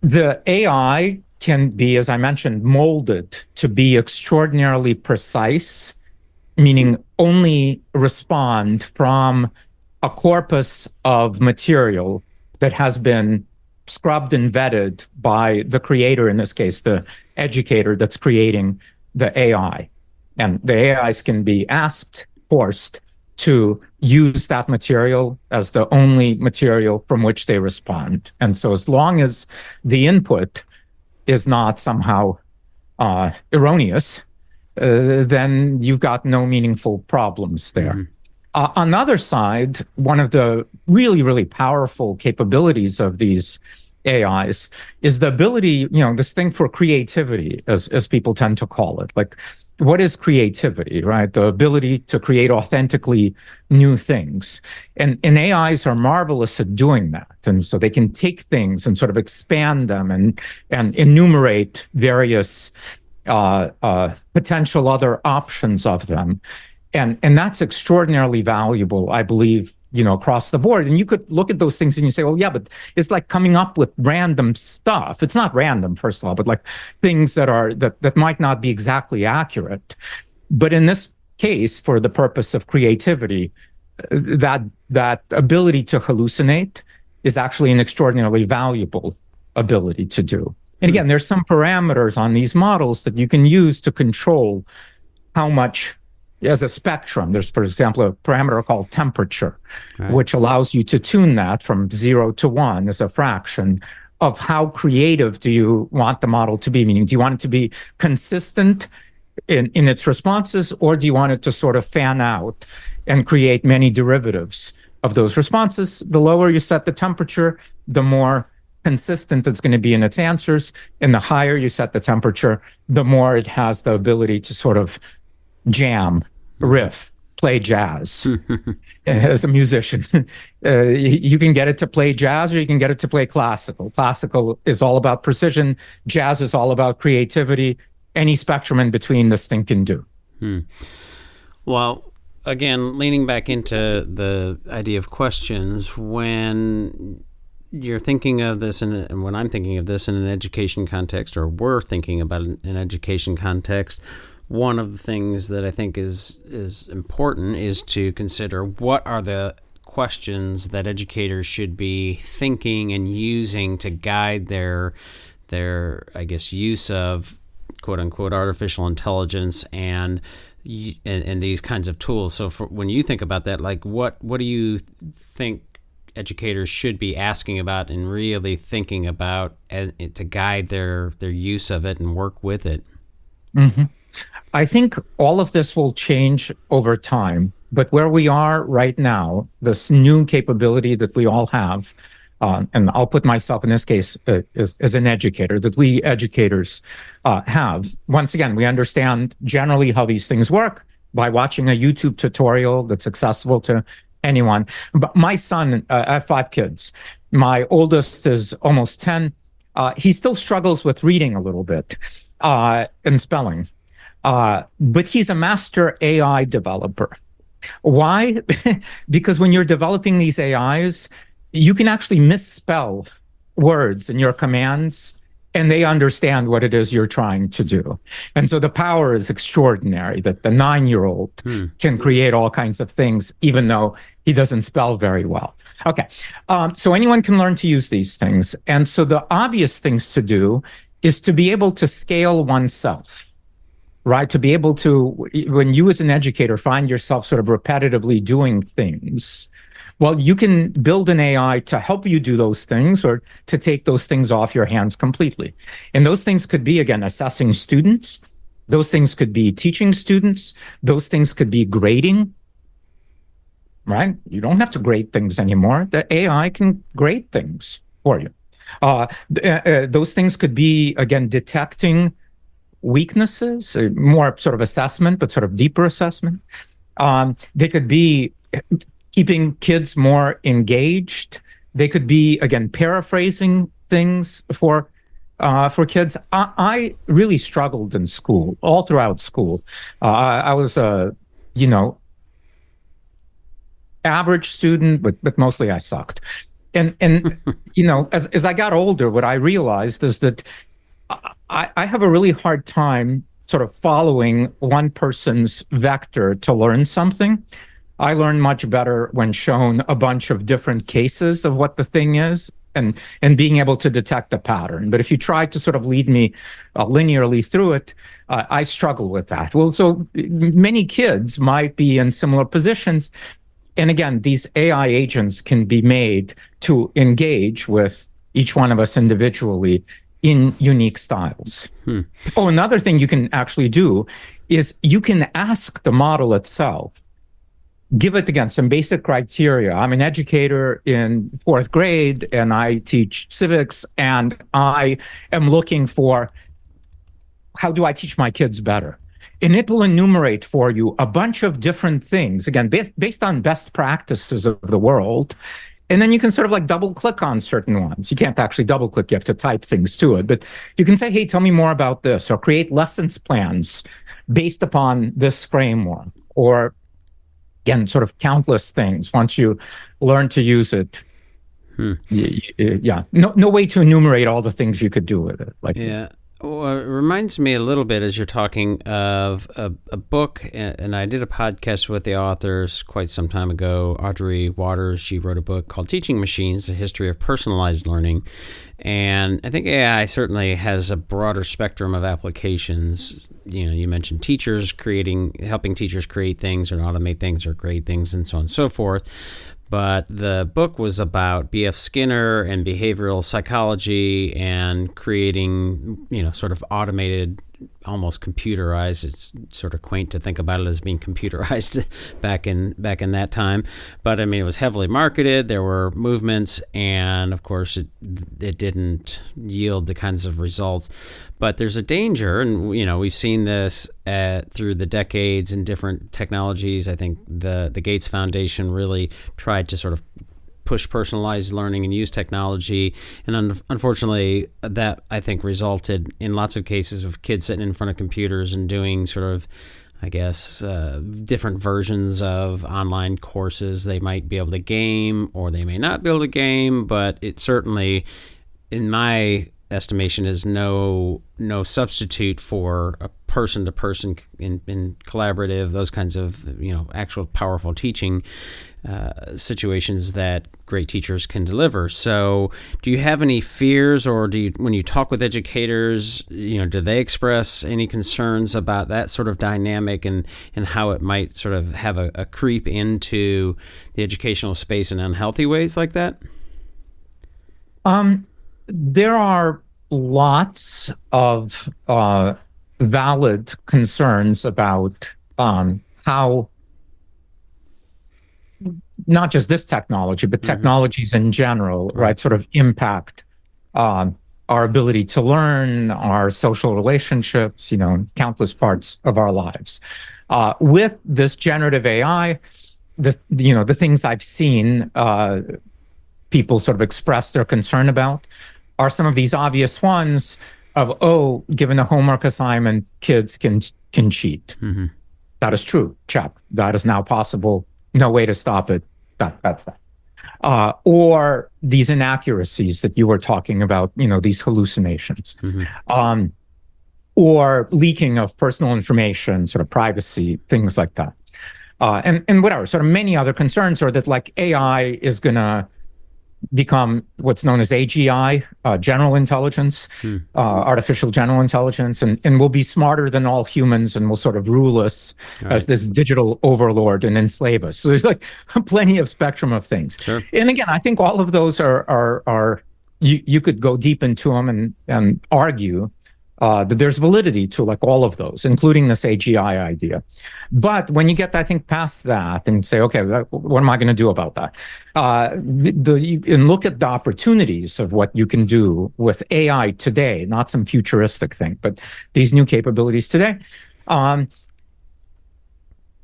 the AI can be, as I mentioned, molded to be extraordinarily precise, meaning only respond from a corpus of material that has been scrubbed and vetted by the creator, in this case, the educator that's creating the AI. And the AIs can be forced to use that material as the only material from which they respond. And so as long as the input is not somehow erroneous, then you've got no meaningful problems there. On the other side, one of the really, really powerful capabilities of these AIs is the ability, this thing for creativity, as people tend to call it. Like, what is creativity, right? The ability to create authentically new things. And AIs are marvelous at doing that. And so they can take things and sort of expand them and enumerate various potential other options of them. And that's extraordinarily valuable, I believe, across the board. And you could look at those things and you say, well, yeah, but it's like coming up with random stuff. It's not random, first of all, but like things that might not be exactly accurate. But in this case, for the purpose of creativity, that ability to hallucinate is actually an extraordinarily valuable ability to do. And again, there's some parameters on these models that you can use to control how much. As a spectrum, there's, for example, a parameter called temperature, which allows you to tune that from 0 to 1 as a fraction of how creative do you want the model to be? Meaning, do you want it to be consistent in its responses, or do you want it to sort of fan out and create many derivatives of those responses? The lower you set the temperature, the more consistent it's going to be in its answers. And the higher you set the temperature, the more it has the ability to sort of jam, riff, play jazz. As a musician, you can get it to play jazz or you can get it to play classical. Classical is all about precision. Jazz is all about creativity. Any spectrum in between this thing can do. Well, again, leaning back into the idea of questions, when you're thinking of this, and when I'm thinking of this in an education context, or we're thinking about an education context, one of the things that I think is important is to consider what are the questions that educators should be thinking and using to guide their I guess, use of quote unquote artificial intelligence and these kinds of tools. So when you think about that, like what do you think educators should be asking about and really thinking about to guide their use of it and work with it? I think all of this will change over time, but where we are right now, this new capability that we all have, and I'll put myself in this case as an educator, that we educators have. Once again, we understand generally how these things work by watching a YouTube tutorial that's accessible to anyone. But my son, I have 5 kids. My oldest is almost 10. He still struggles with reading a little bit and spelling. But he's a master AI developer. Why? Because when you're developing these AIs, you can actually misspell words in your commands, and they understand what it is you're trying to do. And so the power is extraordinary that the 9-year-old can create all kinds of things, even though he doesn't spell very well. Okay. So anyone can learn to use these things. And so the obvious things to do is to be able to scale oneself. right? To be able to, when you as an educator find yourself sort of repetitively doing things, well, you can build an AI to help you do those things or to take those things off your hands completely. And those things could be, again, assessing students. Those things could be teaching students. Those things could be grading, right? You don't have to grade things anymore. The AI can grade things for you. Those things could be, again, detecting weaknesses, more sort of assessment, but sort of deeper assessment. They could be keeping kids more engaged. They could be, again, paraphrasing things for kids. I really struggled in school, all throughout school. I was a, average student, but mostly I sucked. And as I got older, what I realized is that I have a really hard time sort of following one person's vector to learn something. I learn much better when shown a bunch of different cases of what the thing is and being able to detect the pattern. But if you try to sort of lead me linearly through it, I struggle with that. Well, so many kids might be in similar positions. And again, these AI agents can be made to engage with each one of us individually in unique styles. Oh, another thing you can actually do is you can ask the model itself, give it, again, some basic criteria. I'm an educator in 4th grade and I teach civics, and I am looking for, how do I teach my kids better? And it will enumerate for you a bunch of different things, again, based on best practices of the world. And then you can sort of like double click on certain ones. You can't actually double click, you have to type things to it. But you can say, hey, tell me more about this, or create lessons plans based upon this framework, or again, sort of countless things once you learn to use it. Yeah, no way to enumerate all the things you could do with it. Yeah. Well, it reminds me a little bit, as you're talking, of a book, and I did a podcast with the authors quite some time ago. Audrey Waters, she wrote a book called Teaching Machines, The History of Personalized Learning. And I think AI certainly has a broader spectrum of applications. You mentioned teachers helping teachers create things or automate things or grade things and so on and so forth. But the book was about B.F. Skinner and behavioral psychology and creating, sort of automated, almost computerized. It's sort of quaint to think about it as being computerized back in that time. But I mean, it was heavily marketed. There were movements, and of course, it didn't yield the kinds of results. But there's a danger, and we've seen this through the decades in different technologies. I think the Gates Foundation really tried to sort of push personalized learning and use technology. And unfortunately, that, I think, resulted in lots of cases of kids sitting in front of computers and doing sort of, I guess, different versions of online courses. They might be able to game or they may not be able to game, but it certainly, in my estimation, is no substitute for a person-to-person in collaborative, those kinds of actual powerful teaching situations that great teachers can deliver. So do you have any fears, or when you talk with educators, do they express any concerns about that sort of dynamic and how it might sort of have a creep into the educational space in unhealthy ways like that? There are lots of valid concerns about how not just this technology, but technologies in general, right, sort of impact our ability to learn, our social relationships, countless parts of our lives. With this generative AI, the things I've seen people sort of express their concern about are some of these obvious ones of, given a homework assignment, kids can cheat. Mm-hmm. That is true, check. That is now possible. No way to stop it. That's that. Or these inaccuracies that you were talking about, these hallucinations. Mm-hmm. Or leaking of personal information, sort of privacy, things like that. And whatever, sort of many other concerns are that like AI is going to become what's known as AGI, general intelligence, artificial general intelligence, and will be smarter than all humans and will sort of rule us as this digital overlord and enslave us. So there's like plenty of spectrum of things. Sure. And again, I think all of those are you could go deep into them and argue that there's validity to like all of those, including this AGI idea. But when you get, I think, past that and say, okay, what am I going to do about that? And look at the opportunities of what you can do with AI today, not some futuristic thing, but these new capabilities today.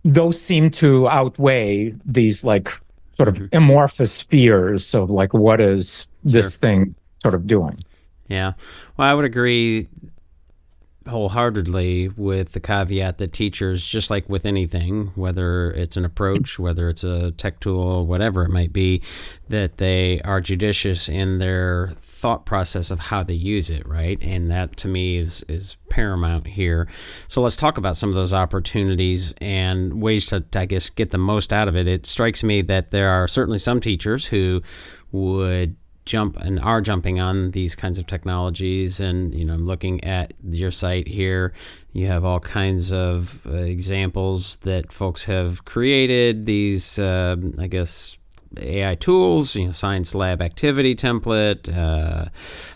Those seem to outweigh these like sort of amorphous fears of like, what is this thing sort of doing? Yeah. Well, I would agree wholeheartedly with the caveat that teachers, just like with anything, whether it's an approach, whether it's a tech tool, whatever it might be, that they are judicious in their thought process of how they use it, right? And that to me is paramount here. So let's talk about some of those opportunities and ways to, I guess, get the most out of it. It strikes me that there are certainly some teachers who would jump and are jumping on these kinds of technologies. And, I'm looking at your site here. You have all kinds of examples that folks have created, these, I guess, AI tools, science lab activity template,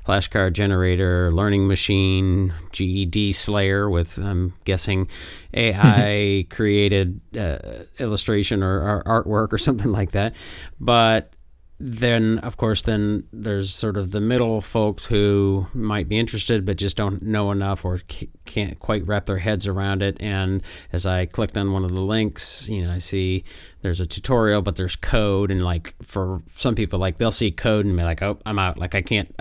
flashcard generator, learning machine, GED Slayer with, I'm guessing, AI created illustration or artwork or something like that. But then, of course, there's sort of the middle folks who might be interested but just don't know enough or can't quite wrap their heads around it. And as I clicked on one of the links, I see there's a tutorial, but there's code. And like for some people, like they'll see code and be like, oh, I'm out. Like I can't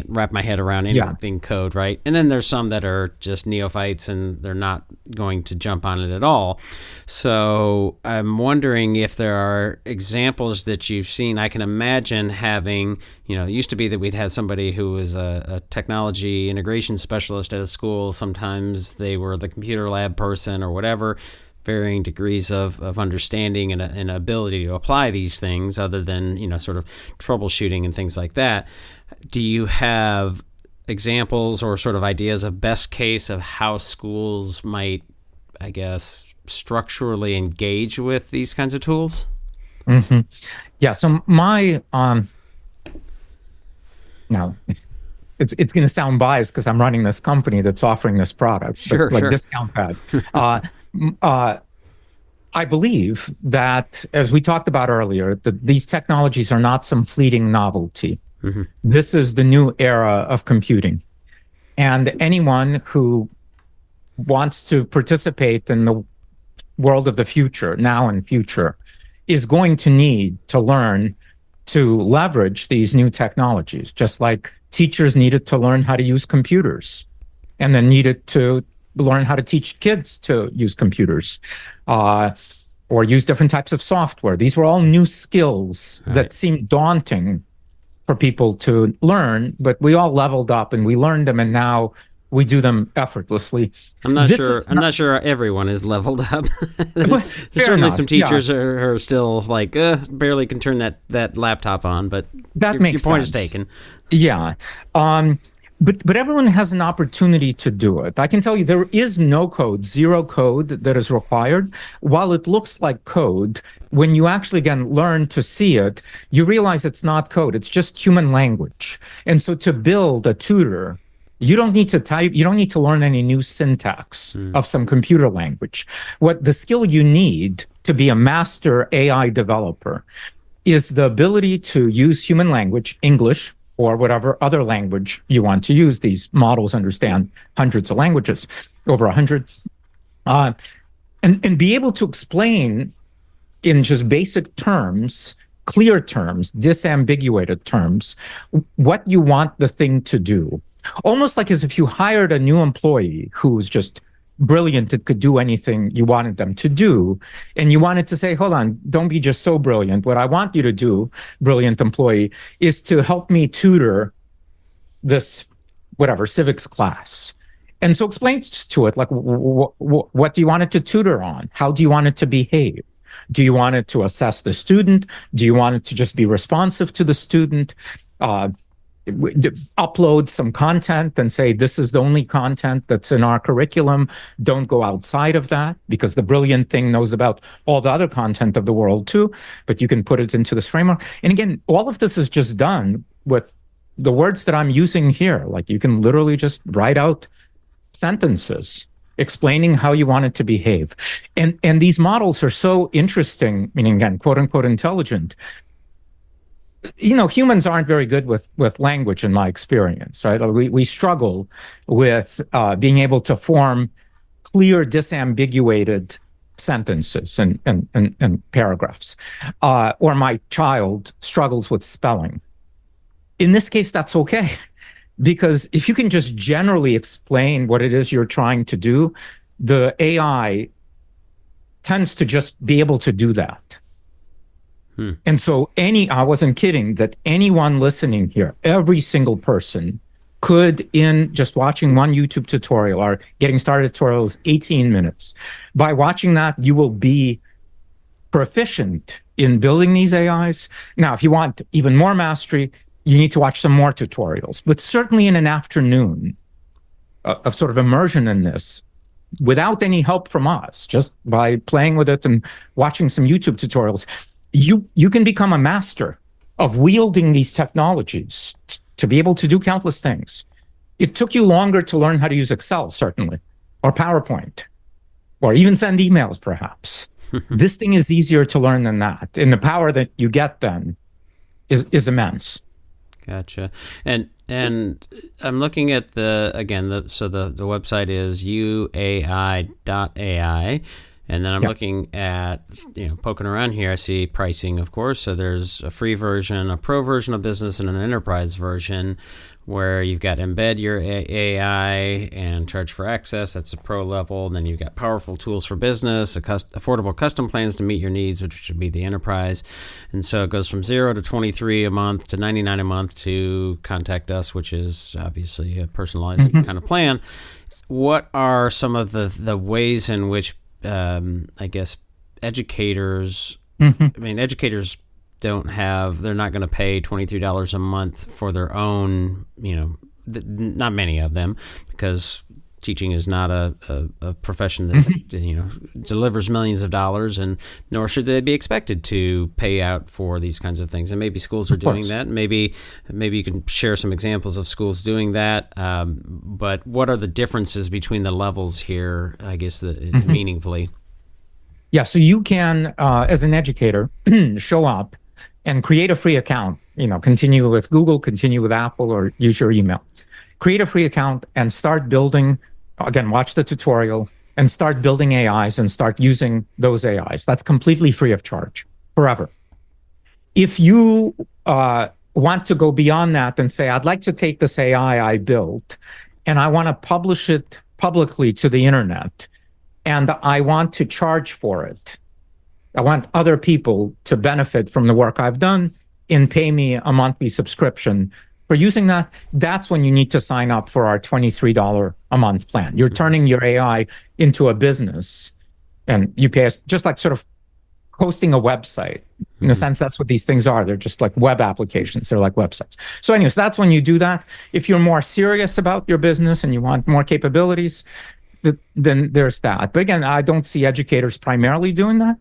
wrap my head around anything code, right? And then there's some that are just neophytes and they're not going to jump on it at all. So I'm wondering if there are examples that you've seen. I can imagine having, it used to be that we'd have somebody who was a technology integration specialist at a school. Sometimes they were the computer lab person or whatever, varying degrees of understanding and ability to apply these things other than, sort of troubleshooting and things like that. Do you have examples or sort of ideas of best case of how schools might, I guess, structurally engage with these kinds of tools? Mm-hmm. Yeah. So my, now it's going to sound biased because I'm running this company that's offering this product, sure. Discount Pad. I believe that, as we talked about earlier, that these technologies are not some fleeting novelty. Mm-hmm. This is the new era of computing. And anyone who wants to participate in the world of the future, now and future, is going to need to learn to leverage these new technologies, just like teachers needed to learn how to use computers and then needed to learn how to teach kids to use computers or use different types of software. These were all new skills that seemed daunting for people to learn, but we all leveled up and we learned them, and now we do them effortlessly. I'm not sure everyone is leveled up. Certainly some teachers are still like barely can turn that laptop on, but that makes your point sense. is taken. Yeah. But everyone has an opportunity to do it. I can tell you there is no code, zero code that is required. While it looks like code, when you actually, again, learn to see it, you realize it's not code. It's just human language. And so to build a tutor, you don't need to type, you don't need to learn any new syntax of some computer language. What the skill you need to be a master AI developer is the ability to use human language, English, or whatever other language you want to use. These models understand hundreds of languages, over 100, and be able to explain in just basic terms, clear terms, disambiguated terms, what you want the thing to do. Almost like as if you hired a new employee who's just brilliant, that could do anything you wanted them to do. And you wanted to say, hold on, don't be just so brilliant. What I want you to do, brilliant employee, is to help me tutor this, whatever, civics class. And so explain to it, like, what do you want it to tutor on? How do you want it to behave? Do you want it to assess the student? Do you want it to just be responsive to the student? Upload some content and say, this is the only content that's in our curriculum. Don't go outside of that, because the brilliant thing knows about all the other content of the world too, but you can put it into this framework. And again, all of this is just done with the words that I'm using here. Like, you can literally just write out sentences explaining how you want it to behave. And these models are so interesting, meaning, again, quote unquote intelligent. Humans aren't very good with language, in my experience, right? We struggle with being able to form clear, disambiguated sentences and paragraphs. Or my child struggles with spelling. In this case, that's okay, because if you can just generally explain what it is you're trying to do, the AI tends to just be able to do that. And so I wasn't kidding, that anyone listening here, every single person could, in just watching one YouTube tutorial, or getting started tutorials, 18 minutes. By watching that, you will be proficient in building these AIs. Now, if you want even more mastery, you need to watch some more tutorials. But certainly in an afternoon of sort of immersion in this, without any help from us, just by playing with it and watching some YouTube tutorials, you can become a master of wielding these technologies to be able to do countless things. It took you longer to learn how to use Excel, certainly, or PowerPoint, or even send emails, perhaps. This thing is easier to learn than that. And the power that you get then is immense. Gotcha. And I'm looking at the website is YouAi.ai. And then I'm looking at, poking around here, I see pricing, of course. So there's a free version, a pro version of business, and an enterprise version, where you've got embed your AI and charge for access. That's the pro level. And then you've got powerful tools for business, affordable custom plans to meet your needs, which should be the enterprise. And so it goes from 0 to 23 a month to 99 a month to contact us, which is obviously a personalized kind of plan. What are some of the ways in which I guess educators, educators they're not going to pay $23 a month for their own, not many of them, because teaching is not a profession that, delivers millions of dollars, and nor should they be expected to pay out for these kinds of things. And maybe schools are doing that. Maybe you can share some examples of schools doing that. But what are the differences between the levels here, I guess, meaningfully? Yeah, so you can, as an educator, show up and create a free account, continue with Google, continue with Apple, or use your email. Create a free account and start building, again, watch the tutorial and start building AIs and start using those AIs. That's completely free of charge, forever. If you want to go beyond that and say, I'd like to take this AI I built and I want to publish it publicly to the internet, and I want to charge for it, I want other people to benefit from the work I've done and pay me a monthly subscription for using that, that's when you need to sign up for our $23 a month plan. You're turning your AI into a business, and you pay us just like sort of hosting a website. In a sense, that's what these things are. They're just like web applications. They're like websites. So anyways, that's when you do that. If you're more serious about your business and you want more capabilities, then there's that. But again, I don't see educators primarily doing that.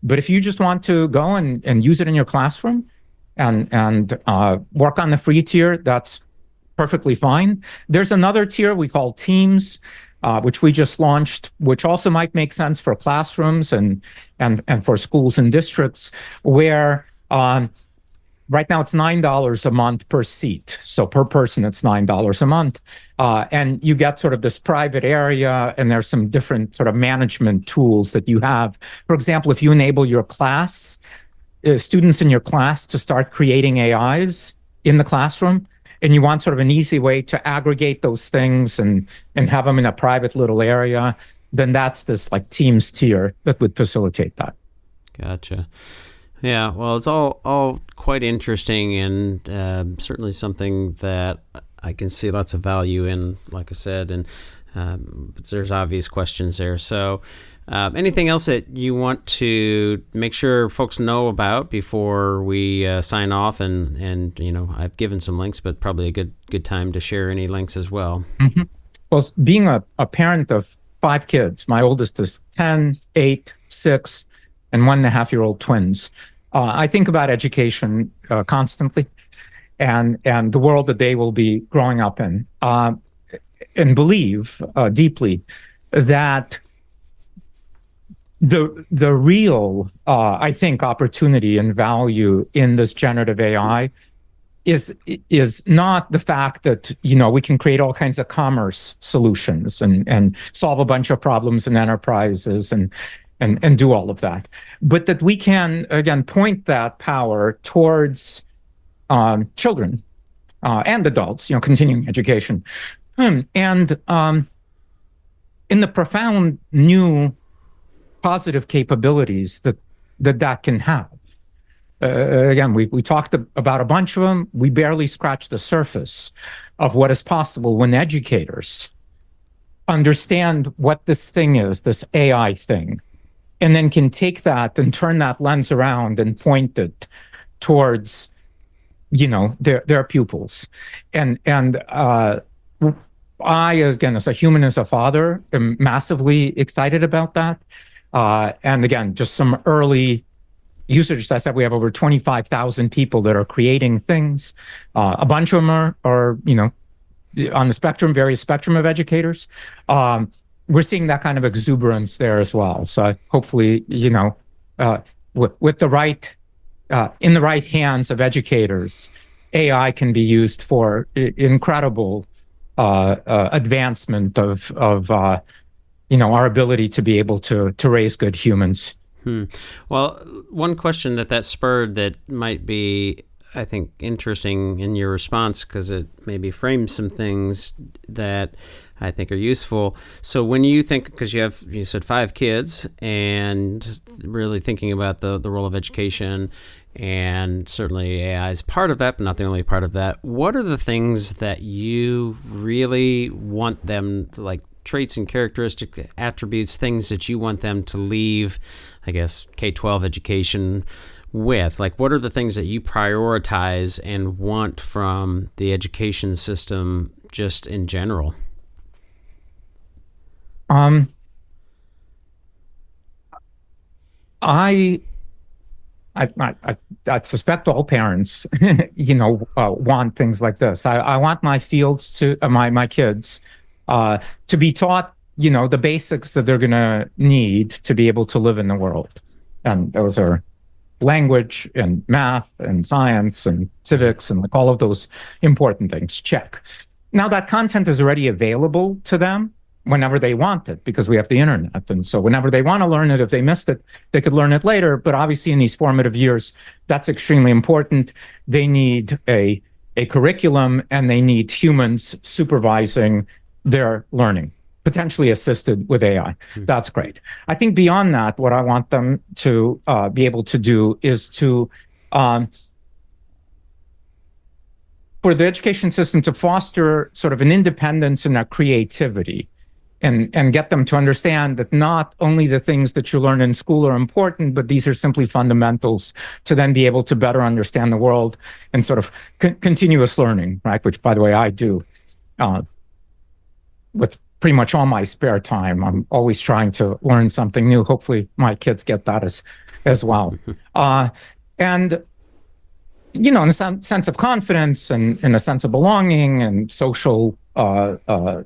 But if you just want to go and use it in your classroom and work on the free tier, that's perfectly fine. There's another tier we call Teams, which we just launched, which also might make sense for classrooms and for schools and districts, where right now it's $9 a month per seat. So per person, it's $9 a month. And you get sort of this private area, and there's some different sort of management tools that you have. For example, if you enable your class, students in your class to start creating AIs in the classroom, and you want sort of an easy way to aggregate those things and have them in a private little area, then that's this like Teams tier that would facilitate that. Gotcha. Yeah, well, it's all quite interesting, and certainly something that I can see lots of value in, like I said, and but there's obvious questions there. So Anything else that you want to make sure folks know about before we sign off? And I've given some links, but probably a good time to share any links as well. Mm-hmm. Well, being a parent of 5 kids, my oldest is 10, 8, 6, and 1.5-year-old twins. I think about education constantly, and the world that they will be growing up in, and believe deeply that the real, I think, opportunity and value in this generative AI is not the fact that we can create all kinds of commerce solutions and solve a bunch of problems in enterprises and do all of that, but that we can again point that power towards children and adults, continuing education, and in the profound new positive capabilities that can have. Again, we talked about a bunch of them. We barely scratched the surface of what is possible when educators understand what this thing is, this AI thing, and then can take that and turn that lens around and point it towards, their pupils. And I, again, as a human, as a father, am massively excited about that. And again, just some early usage. As I said, we have over 25,000 people that are creating things. A bunch of them are on the spectrum, various spectrum of educators. We're seeing that kind of exuberance there as well. So hopefully, with the right, in the right hands of educators, AI can be used for incredible advancement of our ability to be able to raise good humans. Well, one question that spurred that might be, I think, interesting in your response, because it maybe frames some things that I think are useful. So when you think, because you said 5 kids, and really thinking about the role of education, and certainly AI is part of that, but not the only part of that, what are the things that you really want them to, like, traits and characteristic attributes, things that you want them to leave, I guess, K-12 education with? Like, what are the things that you prioritize and want from the education system just in general? I suspect all parents, want things like this. I want my fields to my kids to be taught, the basics that they're going to need to be able to live in the world, and those are language and math and science and civics and all of those important things. Check. Now that content is already available to them whenever they want it, because we have the internet. And so whenever they want to learn it, if they missed it, they could learn it later. But obviously in these formative years, that's extremely important. They need a curriculum, and they need humans supervising their learning, potentially assisted with AI. That's great. I think beyond that, what I want them to be able to do is to, for the education system to foster sort of an independence and a creativity, and get them to understand that not only the things that you learn in school are important, but these are simply fundamentals to then be able to better understand the world, and sort of continuous learning, right? Which, by the way, I do with pretty much all my spare time. I'm always trying to learn something new. Hopefully my kids get that as well. And, in a sense of confidence and in a sense of belonging and social, the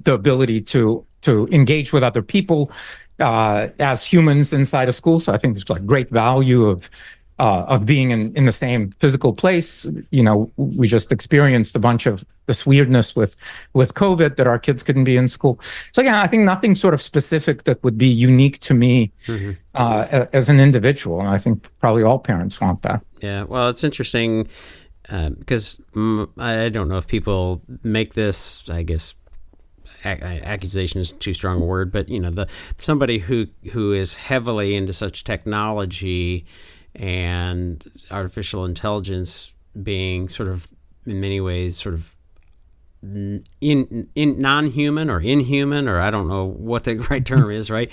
ability to engage with other people as humans inside a school. So I think there's like great value of being in the same physical place. We just experienced a bunch of this weirdness with COVID, that our kids couldn't be in school. So yeah, I think nothing sort of specific that would be unique to me as an individual. And I think probably all parents want that. Yeah, well, it's interesting because I don't know if people make this, I guess, accusation is too strong a word, but somebody who is heavily into such technology and artificial intelligence being sort of, in many ways, sort of in non-human or inhuman, or I don't know what the right term is, right?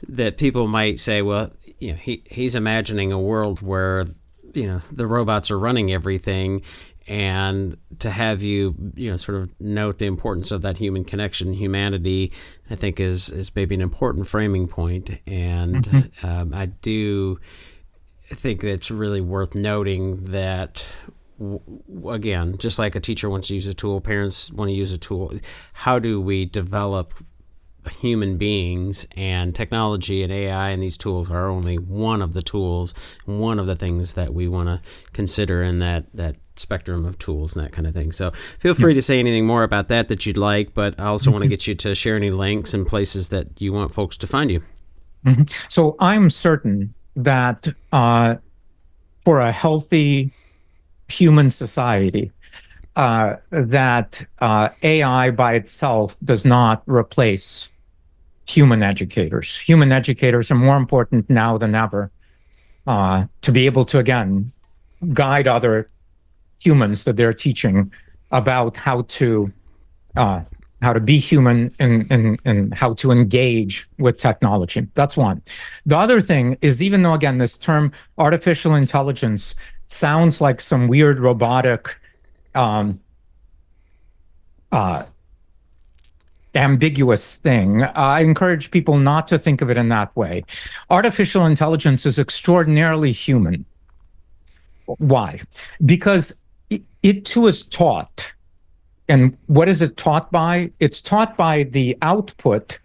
That people might say, well, he's imagining a world where the robots are running everything, and to have you sort of note the importance of that human connection, humanity, I think is maybe an important framing point. And I do think that it's really worth noting that, again, just like a teacher wants to use a tool, parents want to use a tool. How do we develop human beings? And technology and AI and these tools are only one of the tools, one of the things that we want to consider in that spectrum of tools and that kind of thing. So feel free to say anything more about that you'd like, but I also want to get you to share any links and places that you want folks to find you. So I'm certain that for a healthy human society, that AI by itself does not replace human educators. Human educators are more important now than ever to be able to, again, guide other humans that they're teaching about how to be human and how to engage with technology. That's one. The other thing is, even though, again, this term artificial intelligence sounds like some weird robotic ambiguous thing, I encourage people not to think of it in that way. Artificial intelligence is extraordinarily human. Why? Because it too is taught. And what is it taught by? It's taught by the output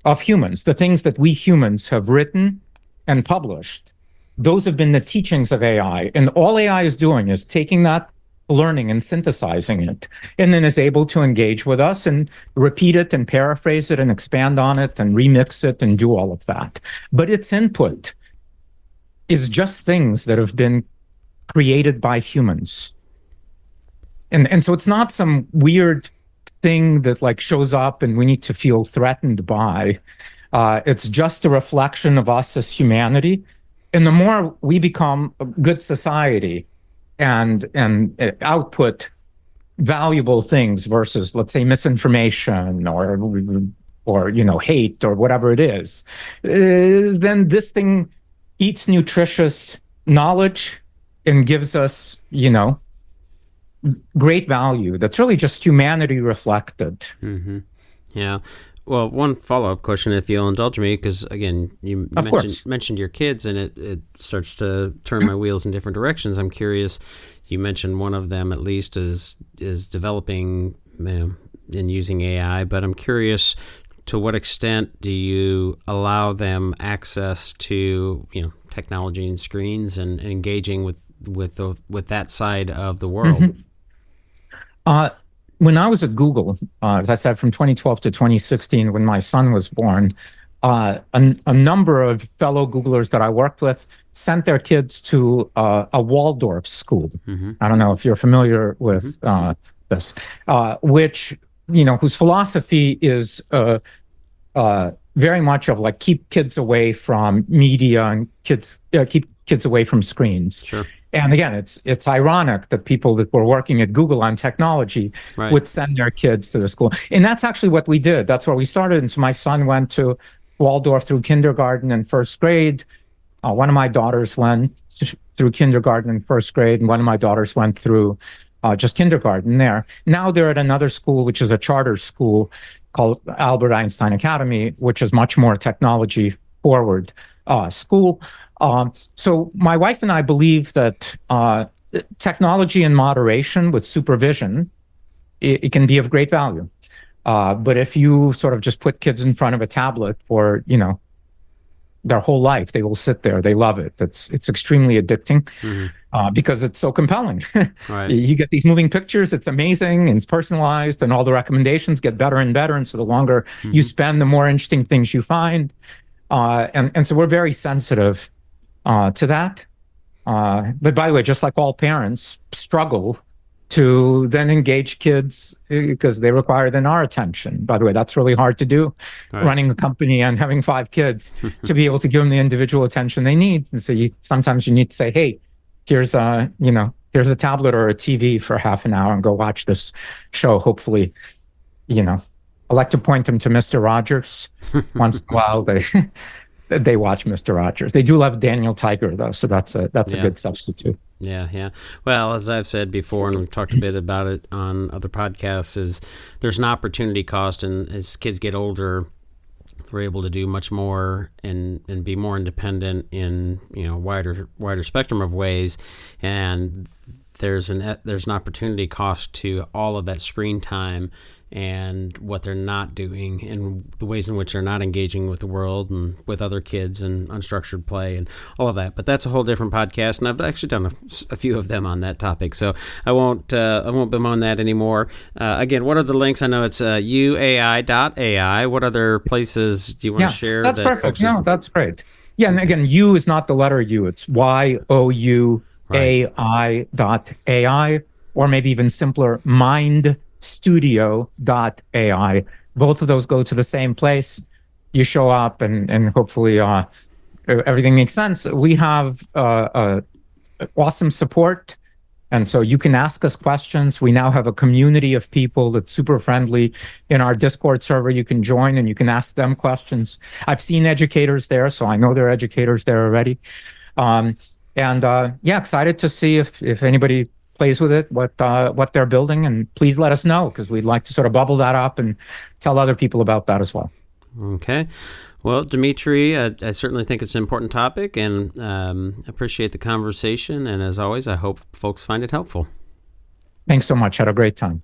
of humans, the things that we humans have written and published. Those have been the teachings of AI. And all AI is doing is taking that learning and synthesizing it, and then is able to engage with us and repeat it and paraphrase it and expand on it and remix it and do all of that. But its input is just things that have been created by humans. And so it's not some weird thing that like shows up and we need to feel threatened by. It's just a reflection of us as humanity. And the more we become a good society and output valuable things versus, let's say, misinformation or hate or whatever it is, then this thing eats nutritious knowledge and gives us, great value that's really just humanity reflected. Yeah. Well, one follow-up question, if you'll indulge me, because again, you mentioned your kids, and it starts to turn my wheels in different directions. I'm curious. You mentioned one of them at least is developing and using AI, but I'm curious, to what extent do you allow them access to technology and screens and engaging with that side of the world? When I was at Google, as I said, from 2012 to 2016, when my son was born, a number of fellow Googlers that I worked with sent their kids to a Waldorf school. I don't know if you're familiar with this, which, whose philosophy is very much of like keep kids away from media and keep kids away from screens. Sure. And again, it's ironic that people that were working at Google on technology would send their kids to the school. And that's actually what we did. That's where we started. And so my son went to Waldorf through kindergarten and first grade. One of my daughters went through kindergarten and first grade, and one of my daughters went through just kindergarten there. Now they're at another school, which is a charter school called Albert Einstein Academy, which is much more technology forward school. So my wife and I believe that technology in moderation with supervision, it can be of great value. But if you sort of just put kids in front of a tablet for, their whole life, they will sit there. They love it. It's extremely addicting because it's so compelling. You get these moving pictures. It's amazing and it's personalized, and all the recommendations get better and better. And so the longer you spend, the more interesting things you find. And so we're very sensitive to that. But by the way, just like all parents struggle to then engage kids because they require then our attention. By the way, that's really hard to do, running a company and having 5 kids to be able to give them the individual attention they need. And so sometimes you need to say, hey, here's here's a tablet or a TV for half an hour and go watch this show. Hopefully, I like to point them to Mr. Rogers. Once in a while, they watch Mr. Rogers. They do love Daniel Tiger, though, so that's a good substitute. Yeah. Well, as I've said before, and we've talked a bit about it on other podcasts, is there's an opportunity cost, and as kids get older, they're able to do much more and be more independent in wider spectrum of ways, and there's an opportunity cost to all of that screen time and what they're not doing and the ways in which they're not engaging with the world and with other kids and unstructured play and all of that. But that's a whole different podcast, and I've actually done a few of them on that topic, so I won't bemoan that anymore. Again, what are the links? I know it's youai.ai. What other places do you want to share? That's perfect. No, that's great. Yeah, and again, U is not the letter U. It's youai.ai, or maybe even simpler, mindstudio.ai. Both of those go to the same place. You show up and hopefully everything makes sense. We have awesome support, and so you can ask us questions. We now have a community of people that's super friendly in our Discord server. You can join and you can ask them questions. I've seen educators there, so I know there are educators there already. Excited to see if anybody plays with it, what they're building, and please let us know, because we'd like to sort of bubble that up and tell other people about that as well. Okay. Well, Dmitry, I certainly think it's an important topic, and appreciate the conversation. And as always, I hope folks find it helpful. Thanks so much. Had a great time.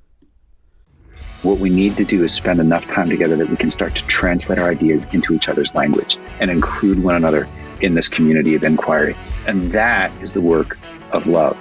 What we need to do is spend enough time together that we can start to translate our ideas into each other's language and include one another in this community of inquiry. And that is the work of love.